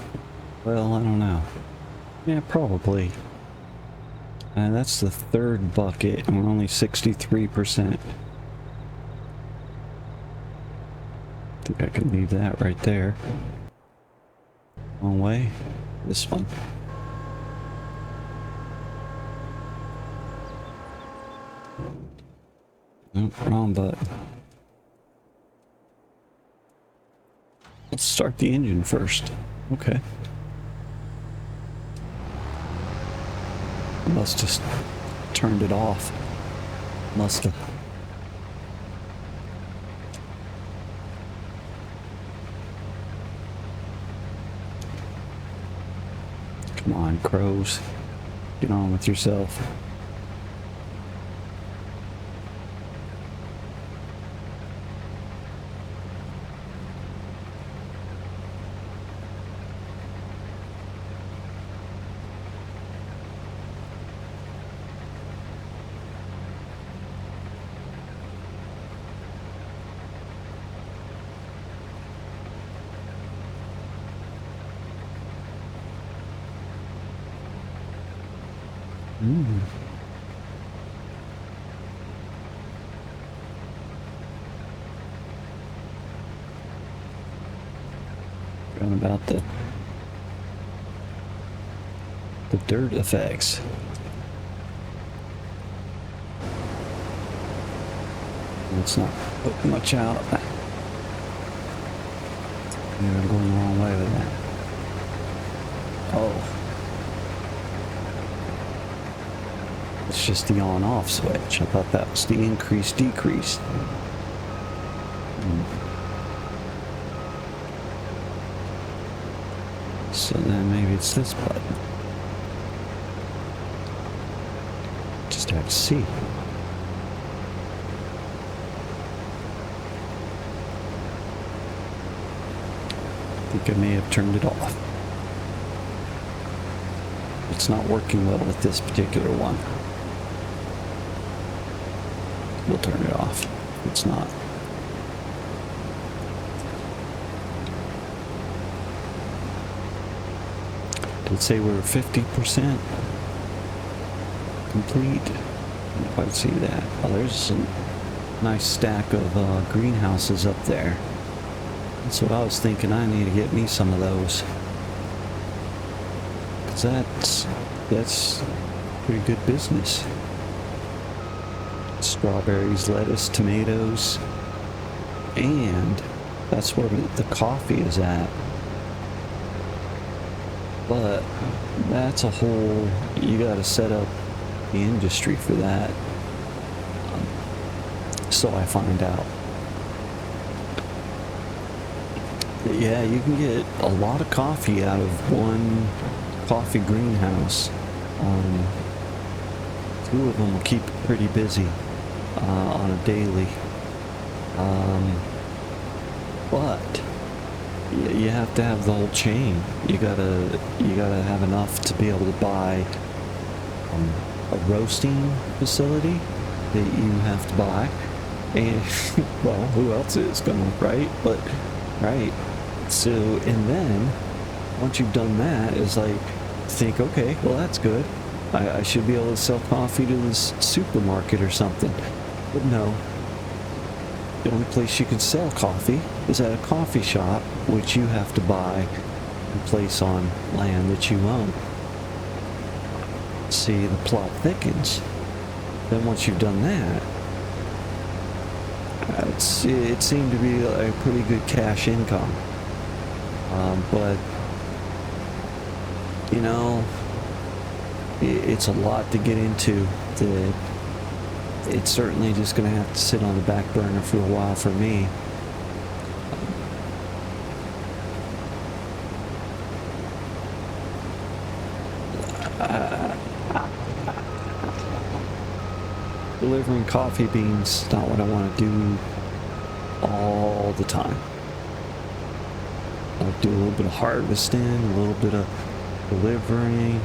Well, I don't know. Yeah, probably. And that's the third bucket, and we're only 63%. I think I can leave that right there. Wrong way. This one. Nope, wrong button. Let's start the engine first. Okay. Must just turned it off. Must have. Come on, crows. Get on with yourself. Forgot about the dirt effects. Let's not put much out. Maybe I'm going the wrong way with that. Oh. It's just the on-off switch. I thought that was the increase-decrease. So then maybe it's this button. Just have to see. I think I may have turned it off. It's not working well with this particular one. We'll turn it off. It's not. Did it say we're 50% complete? I don't quite see that. Oh, there's a nice stack of greenhouses up there. That's what I was thinking. I need to get me some of those. 'Cause that's pretty good business. Strawberries, lettuce, tomatoes, and that's where the coffee is at. But that's a whole, you gotta set up the industry for that. So I find out. But yeah, you can get a lot of coffee out of one coffee greenhouse. Two of them will keep it pretty busy on a daily. But you have to have the whole chain. You gotta have enough to be able to buy a roasting facility that you have to buy, And, well, who else is gonna, right? But, right. So, and then, once you've done that, it's like, think, okay, well, that's good. I should be able to sell coffee to this supermarket or something. But no. The only place you can sell coffee is at a coffee shop, which you have to buy and place on land that you own. See, the plot thickens. Then once you've done that, it seemed to be a pretty good cash income. But, you know, it's a lot to get into. It's certainly just going to have to sit on the back burner for a while for me. Delivering coffee beans is not what I want to do all the time. I'll do a little bit of harvesting, a little bit of delivering,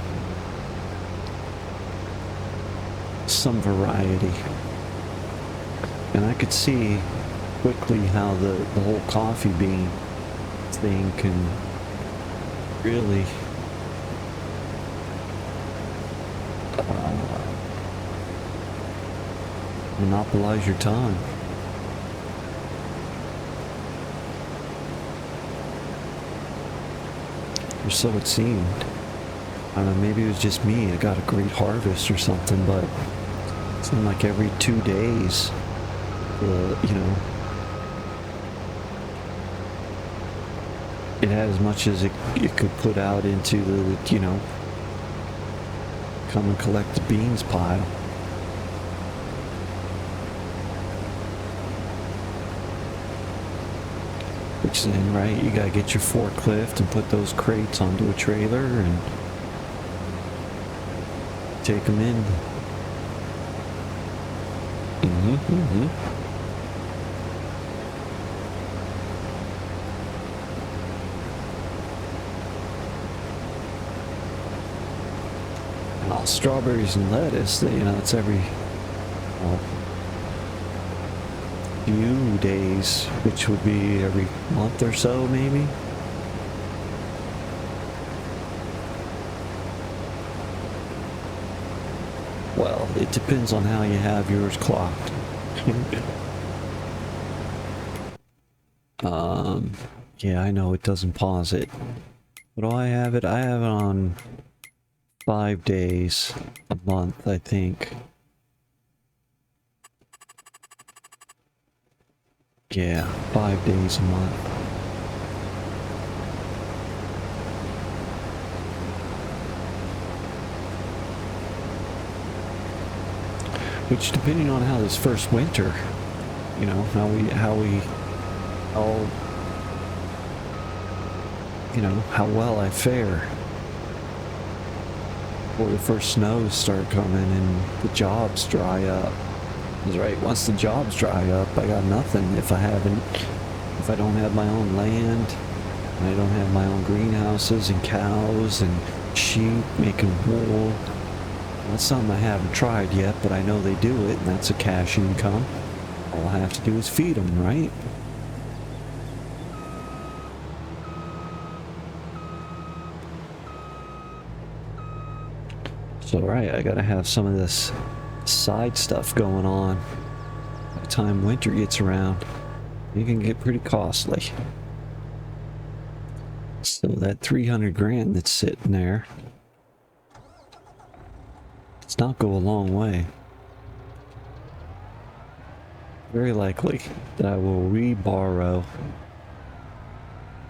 some variety. And I could see quickly how the whole coffee bean thing can really monopolize your time. Or so it seemed. I don't know, maybe it was just me. I got a great harvest or something, but it seemed like every 2 days, you know, it had as much as it could put out into the, you know, come and collect the beans pile. Which then, right, you gotta get your forklift and put those crates onto a trailer and take them in. Well, strawberries and lettuce, you know, it's every few days, which would be every month or so, maybe. Well, it depends on how you have yours clocked. Yeah, I know it doesn't pause it. What do I have it? I have it on 5 days a month, I think. Yeah, 5 days a month. Which, depending on how this first winter, you know, how you know, how well I fare before the first snows start coming and the jobs dry up. That's right, once the jobs dry up, I got nothing if I don't have my own land, and I don't have my own greenhouses and cows and sheep making wool. That's something I haven't tried yet, but I know they do it, and that's a cash income. All I have to do is feed them, right? So, right, I gotta have some of this side stuff going on. By the time winter gets around, it can get pretty costly. So that 300 grand that's sitting there, does not go a long way. Very likely that I will re-borrow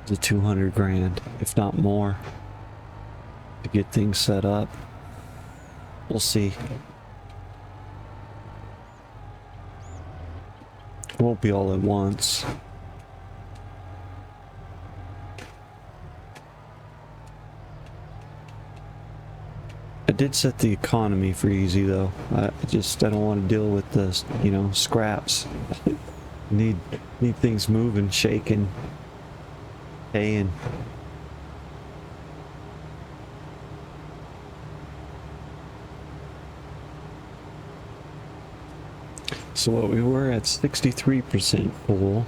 the 200 grand, if not more, to get things set up. We'll see. It won't be all at once. I did set the economy for easy though. I don't want to deal with the, you know, scraps. need things moving, shaking, paying. So what we were at 63% full.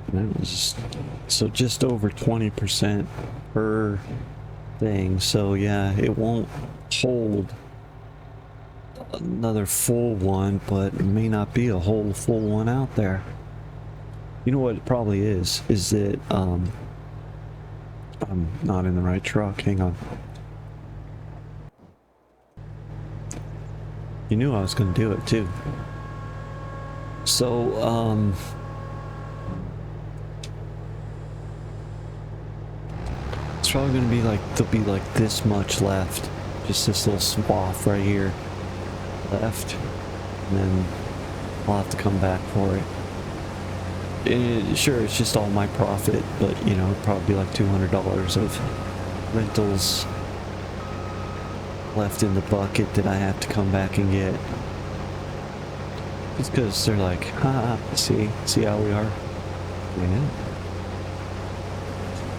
And that was so just over 20% per thing. So yeah, it won't hold another full one, but it may not be a whole full one out there. You know what it probably is that I'm not in the right truck. Hang on. You knew I was going to do it too. So it's probably going to be like, there'll be like this much left, just this little swath right here left, and then I'll have to come back for it. Sure, it's just all my profit, but you know, it'd probably be like $200 of lentils left in the bucket that I have to come back and get. Just because they're like, ha, see how we are? Yeah.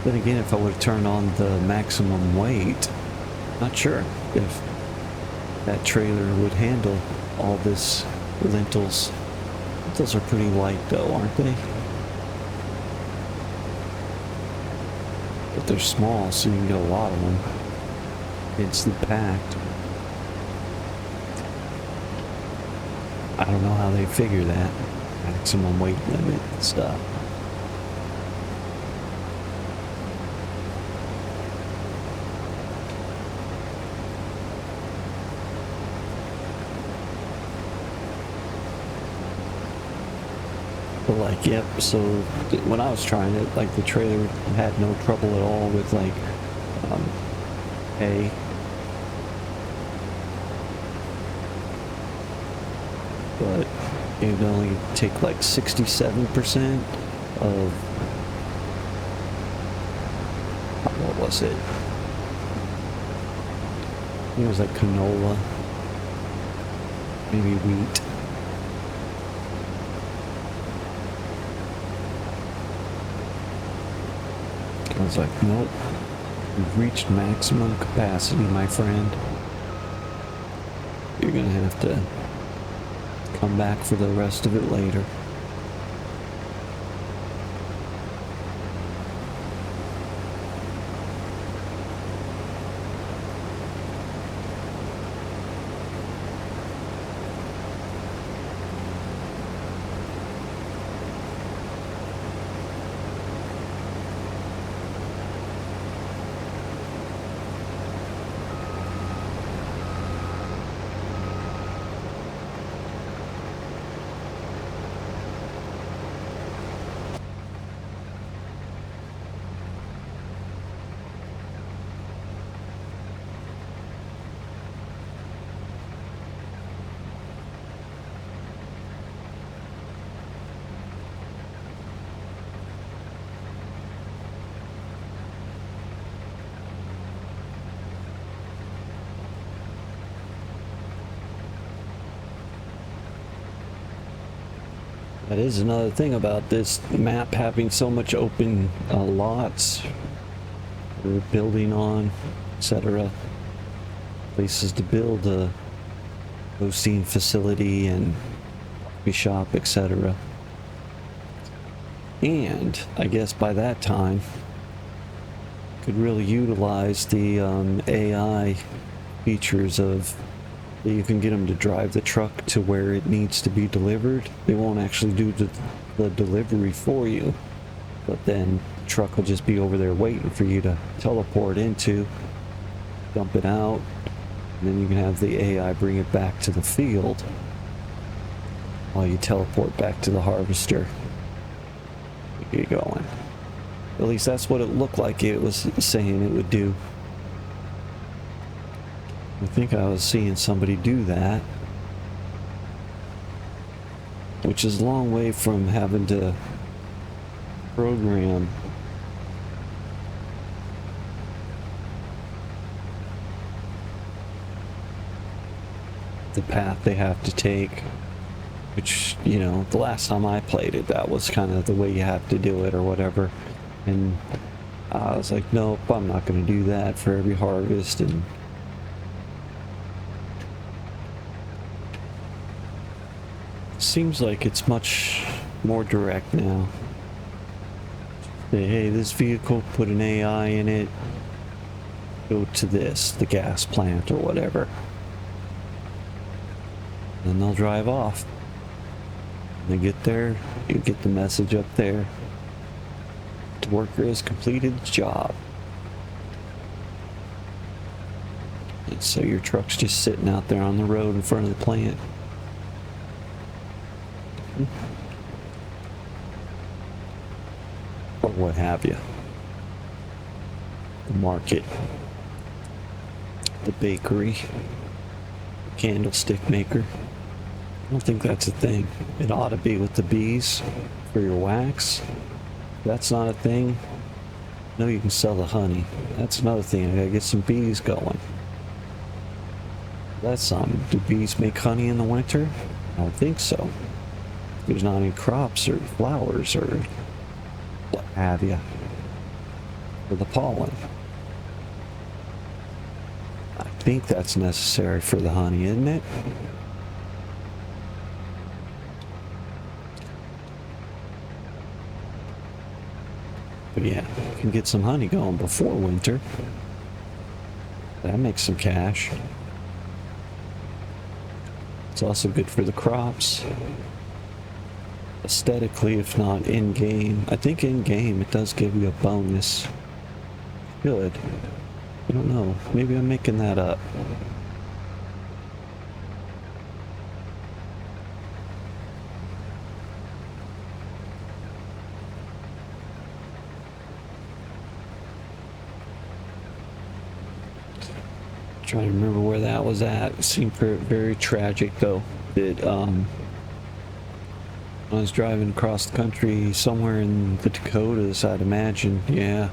Then again, if I would have turned on the maximum weight, not sure if that trailer would handle all this lentils. Lentils are pretty light though, aren't they? But they're small, so you can get a lot of them. Densely packed. I don't know how they figure that. Maximum weight limit and stuff. But like, yep, so when I was trying it, like the trailer had no trouble at all with like hay. But it would only take like 67% of, what was it? I think it was like canola, maybe wheat. I was like, nope, you've reached maximum capacity, my friend. You're gonna have to come back for the rest of it later. That is another thing about this map having so much open lots for building on, etc. Places to build a hosting facility and coffee shop, etc. And I guess by that time, could really utilize the AI features of you can get them to drive the truck to where it needs to be delivered. They won't actually do the delivery for you, but then the truck will just be over there waiting for you to teleport into, dump it out, and then you can have the AI bring it back to the field while you teleport back to the harvester. Get going. At least that's what it looked like it was saying it would do. I think I was seeing somebody do that, which is a long way from having to program the path they have to take, which, you know, the last time I played it, that was kind of the way you have to do it or whatever. And I was like, nope, I'm not going to do that for every harvest. And seems like it's much more direct now. Say, hey, this vehicle, put an AI in it, go to this, the gas plant or whatever. Then they'll drive off. When they get there, you get the message up there. The worker has completed the job. And so your truck's just sitting out there on the road in front of the plant. Or what have you. The market. The bakery. The candlestick maker. I don't think that's a thing. It ought to be with the bees for your wax. That's not a thing. No, you can sell the honey. That's another thing. I gotta get some bees going. That's something. Do bees make honey in the winter? I don't think so. There's not any crops or flowers or what have you. For the pollen. I think that's necessary for the honey, isn't it? But yeah, you can get some honey going before winter. That makes some cash. It's also good for the crops. Aesthetically, if not in-game. I think in-game it does give you a bonus. Good. I don't know. Maybe I'm making that up. Trying to remember where that was at. It seemed very tragic though. That I was driving across the country somewhere in the Dakotas, I'd imagine. Yeah.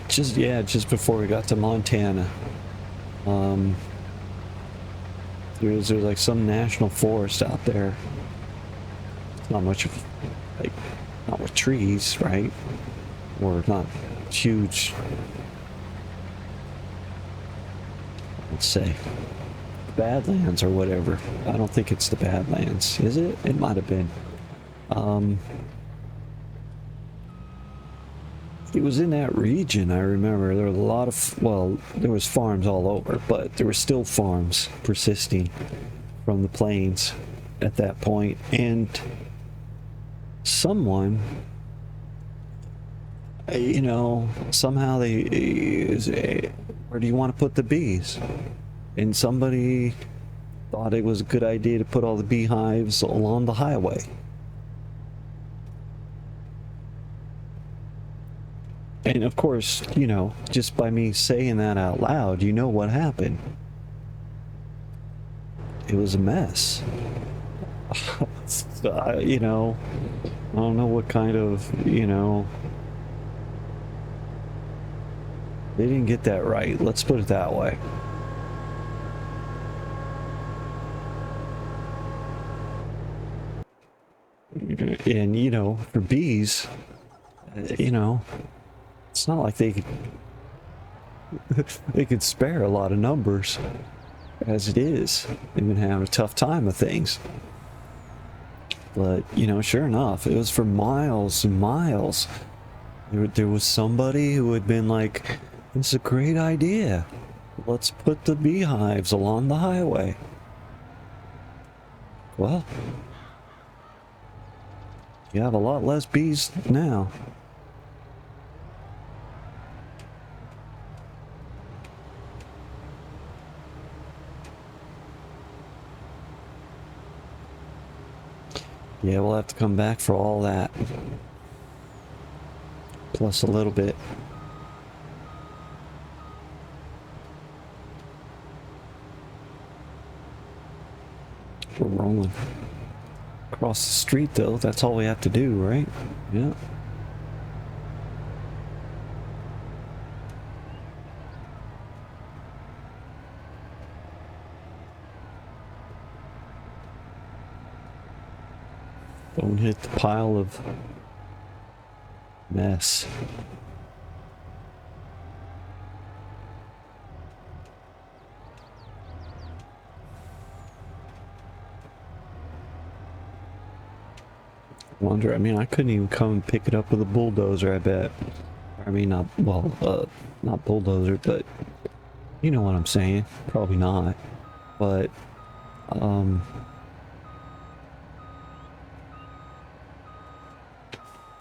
Just before we got to Montana. There's like some national forest out there. It's not much of like not with trees, right? Or not huge, let's say Badlands or whatever. I don't think it's the Badlands, is it? It might have been. It was in that region, I remember. There were a lot of, well, there was farms all over, but there were still farms persisting from the plains at that point. And someone, you know, somehow they, where do you want to put the bees? And somebody thought it was a good idea to put all the beehives along the highway. And of course, you know, just by me saying that out loud, you know what happened. It was a mess. You know, I don't know what kind of, you know, they didn't get that right. Let's put it that way. And, you know, for bees, you know, it's not like they could spare a lot of numbers as it is. They've been having a tough time with things. But, you know, sure enough, it was for miles and miles. There was somebody who had been like, it's a great idea. Let's put the beehives along the highway. Well, you have a lot less bees now. Yeah, we'll have to come back for all that. Plus a little bit. We're rolling. Across the street though, that's all we have to do, right? Yeah. Don't hit the pile of mess. Wonder, I mean, I couldn't even come and pick it up with a bulldozer, I bet. I mean, not, well, not bulldozer, but you know what I'm saying. Probably not. But, the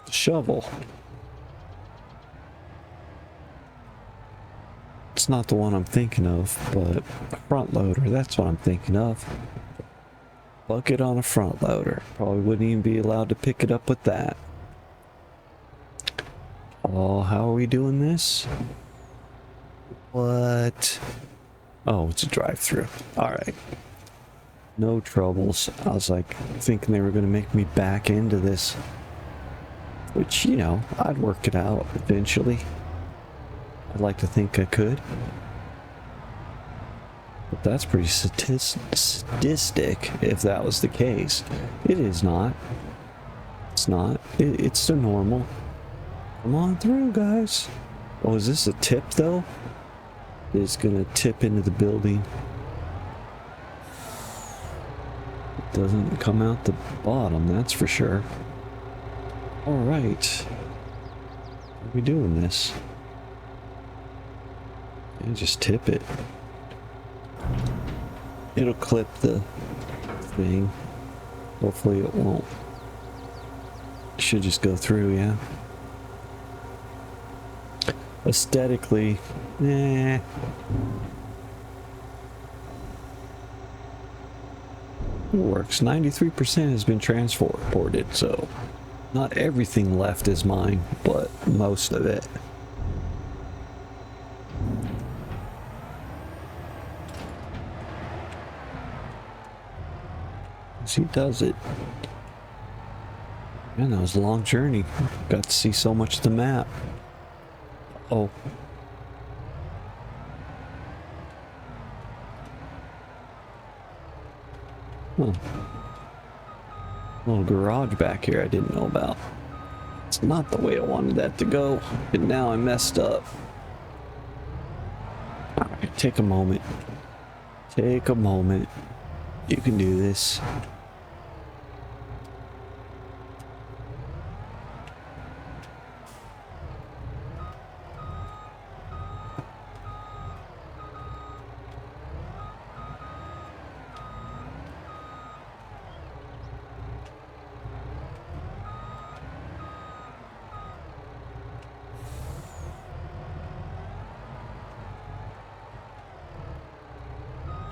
shovel. It's not the one I'm thinking of, but a front loader, that's what I'm thinking of. Bucket on a front loader. Probably wouldn't even be allowed to pick it up with that. Oh, how are we doing this? What? Oh, it's a drive-through. Alright. No troubles. I was like thinking they were going to make me back into this. Which, you know, I'd work it out eventually. I'd like to think I could. But that's pretty sadistic if that was the case. It is not. It's not. It's the normal. Come on through, guys. Oh, is this a tip, though? It's gonna tip into the building. It doesn't come out the bottom, that's for sure. Alright. How are we doing this? And just tip it. It'll clip the thing. Hopefully it won't. It should just go through, yeah. Aesthetically, nah. It works. 93% has been transported, so not everything left is mine, but most of it. He does it. Man, that was a long journey. Got to see so much of the map. Oh. Huh. Little garage back here I didn't know about. It's not the way I wanted that to go, and now I messed up. Alright, take a moment. Take a moment. You can do this.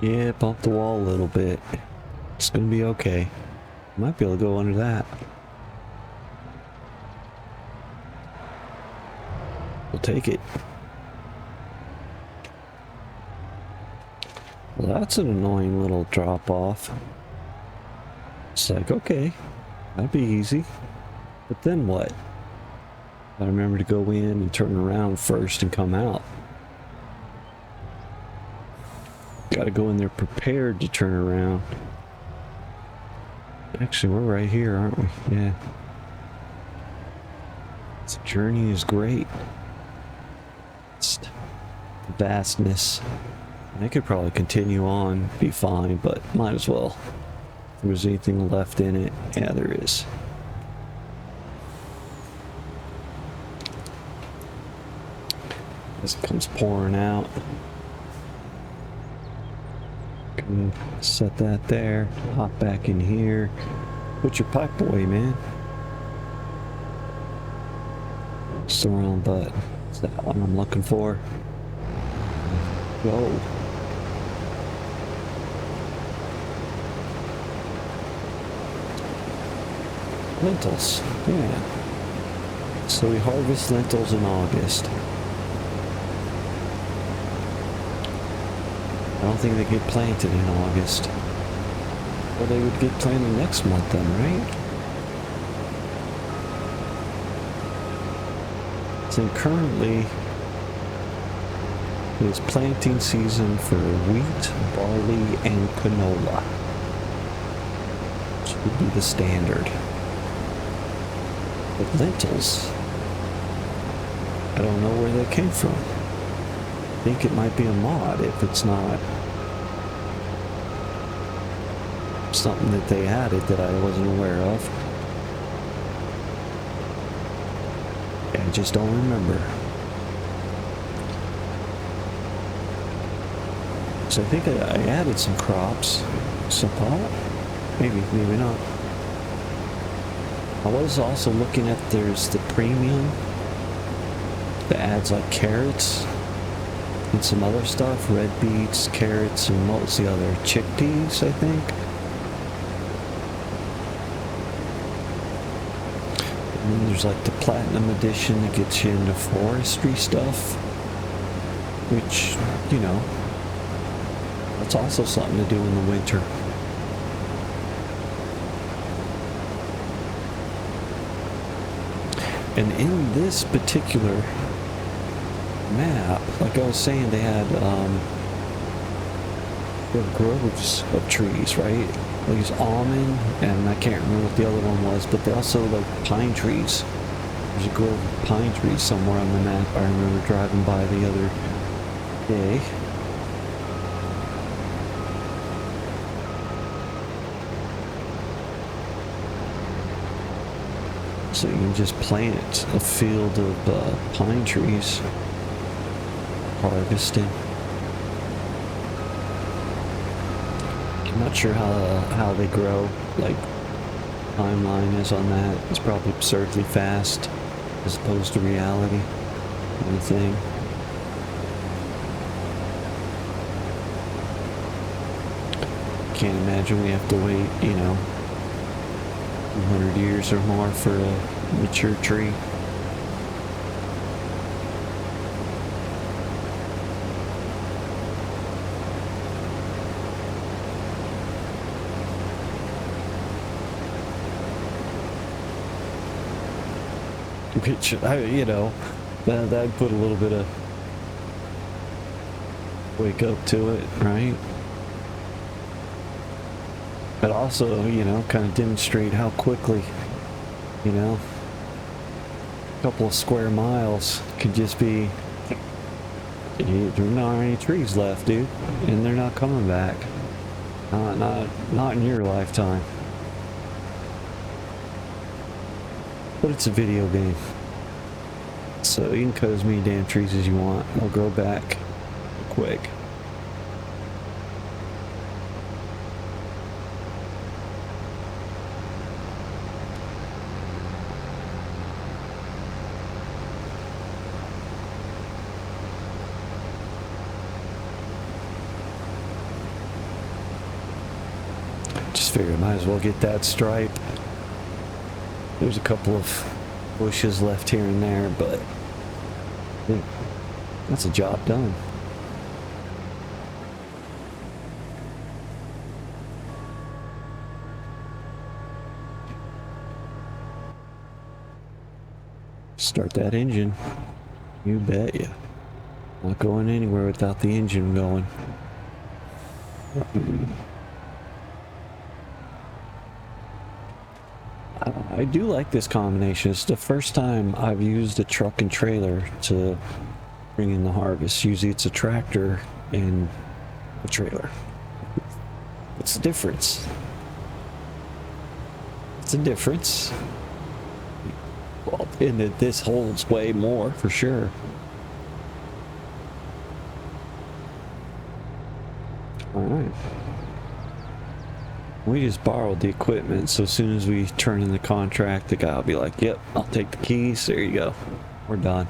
Yeah, bump the wall a little bit. It's gonna be okay. Might be able to go under that. We'll take it. Well, that's an annoying little drop off. It's like, okay, that'll be easy. But then what? I remember to go in and turn around first and come out. Gotta go in there prepared to turn around. Actually, we're right here, aren't we? Yeah. This journey is great. It's the vastness. I could probably continue on, be fine, but might as well. If there's anything left in it, yeah, there is. This comes pouring out. Can set that there. Hop back in here. Put your pipe away, man. It's the wrong button. Is that what I'm looking for? Go. Lentils. Yeah. So we harvest lentils in August. I don't think they get planted in August. Well, they would get planted next month then, right? So currently, it is planting season for wheat, barley, and canola. Which would be the standard. But lentils, I don't know where they came from. I think it might be a mod if it's not something that they added that I wasn't aware of. I just don't remember. So I think I added some crops. Some pot? Maybe, maybe not. I was also looking at there's the premium that adds like carrots and some other stuff. Red beets, carrots, and what was the other? Chickpeas, I think. And then there's like the platinum edition that gets you into forestry stuff, which, you know, that's also something to do in the winter. And in this particular map, like I was saying, they had groves of trees, right? These almond, and I can't remember what the other one was, but they also like pine trees. There's a grove of pine trees somewhere on the map. I remember driving by the other day. So you can just plant a field of pine trees, harvesting. I'm not sure how they grow, like timeline is on that. It's probably absurdly fast as opposed to reality kind of thing. Can't imagine we have to wait, you know, 200 years or more for a mature tree. Which, you know, that'd put a little bit of wake up to it, right? But also, you know, kind of demonstrate how quickly, you know, a couple of square miles could just be, there are not any trees left, dude, and they're not coming back. Not in your lifetime. But it's a video game, so you can cut as many damn trees as you want. They'll grow back quick. Just figured I might as well get that stripe. There's a couple of bushes left here and there, but I think that's a job done. Start that engine. You bet ya. Not going anywhere without the engine going. I do like this combination. It's the first time I've used a truck and trailer to bring in the harvest. Usually it's a tractor and a trailer. What's the difference? It's a difference. Well, in that this holds way more, for sure. Alright. We just borrowed the equipment, so as soon as we turn in the contract, the guy will be like, yep, I'll take the keys, there you go, we're done.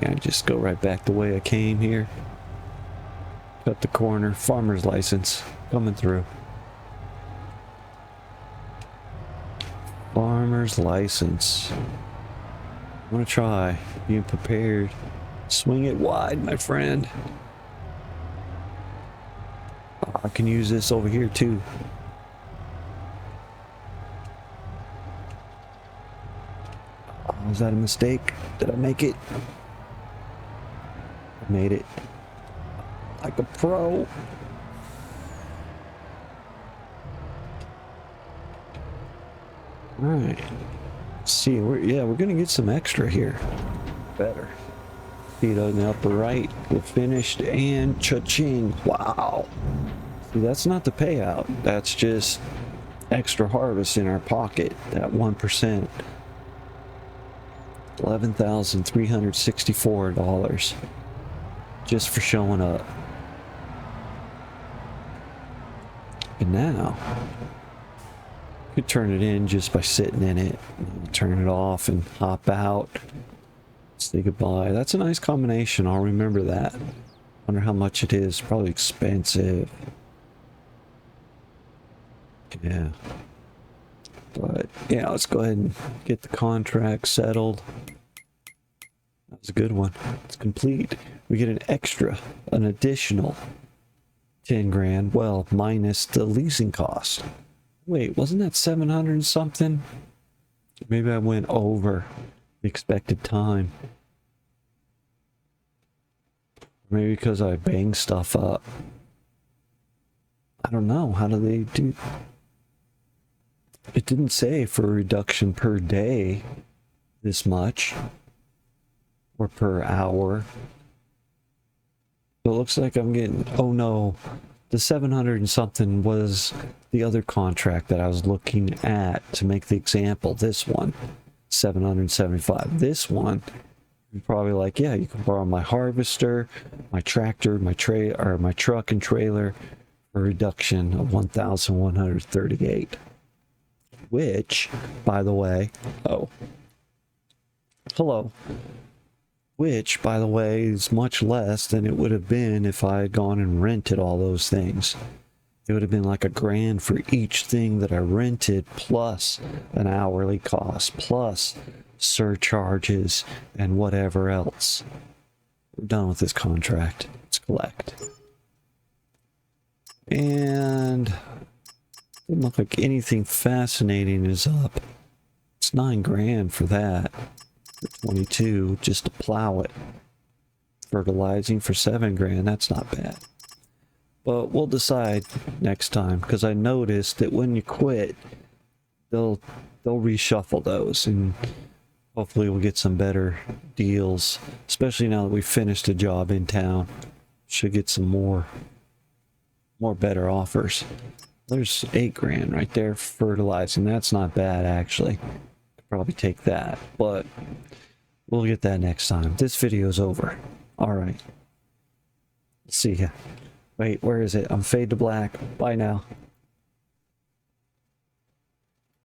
Yeah, I just go right back the way I came here. Cut the corner, farmer's license, coming through. Farmer's license. I'm gonna try, being prepared. Swing it wide, my friend. I can use this over here too. Was that a mistake? Did I make it? I made it. Like a pro. Alright. Let's see, we're gonna get some extra here. Better. See it on the upper right. We're finished and cha-ching. Wow. See, that's not the payout. That's just extra harvest in our pocket. That 1%. $11,364 just for showing up. And now, you could turn it in just by sitting in it. Turn it off and hop out. Say goodbye. That's a nice combination. I'll remember that. Wonder how much it is. Probably expensive. Yeah. But yeah, let's go ahead and get the contract settled. That was a good one. It's complete. We get an additional 10 grand. Well, minus the leasing cost. Wait, wasn't that 700 and something? Maybe I went over the expected time. Maybe because I banged stuff up. I don't know. How do they do? It didn't say for a reduction per day this much. Or per hour. So it looks like I'm getting... Oh no. The 700 and something was the other contract that I was looking at to make the example. This one. 775. This one... You're probably like, yeah, you can borrow my harvester, my tractor, my truck and trailer for a reduction of 1,138. Which, by the way, which, by the way, is much less than it would have been if I had gone and rented all those things. It would have been like $1,000 for each thing that I rented, plus an hourly cost, plus surcharges and whatever else. We're done with this contract. Let's collect. And doesn't look like anything fascinating is up. It's 9 grand for that. For 22 just to plow it. Fertilizing for 7 grand. That's not bad. But we'll decide next time, because I noticed that when you quit, they'll reshuffle those, and hopefully we'll get some better deals, especially now that we've finished a job in town. Should get some more better offers. There's 8 grand right there for fertilizing. That's not bad, actually. Could probably take that, but we'll get that next time. This video's over. Alright. See ya. Wait, where is it? I'm fade to black. Bye now.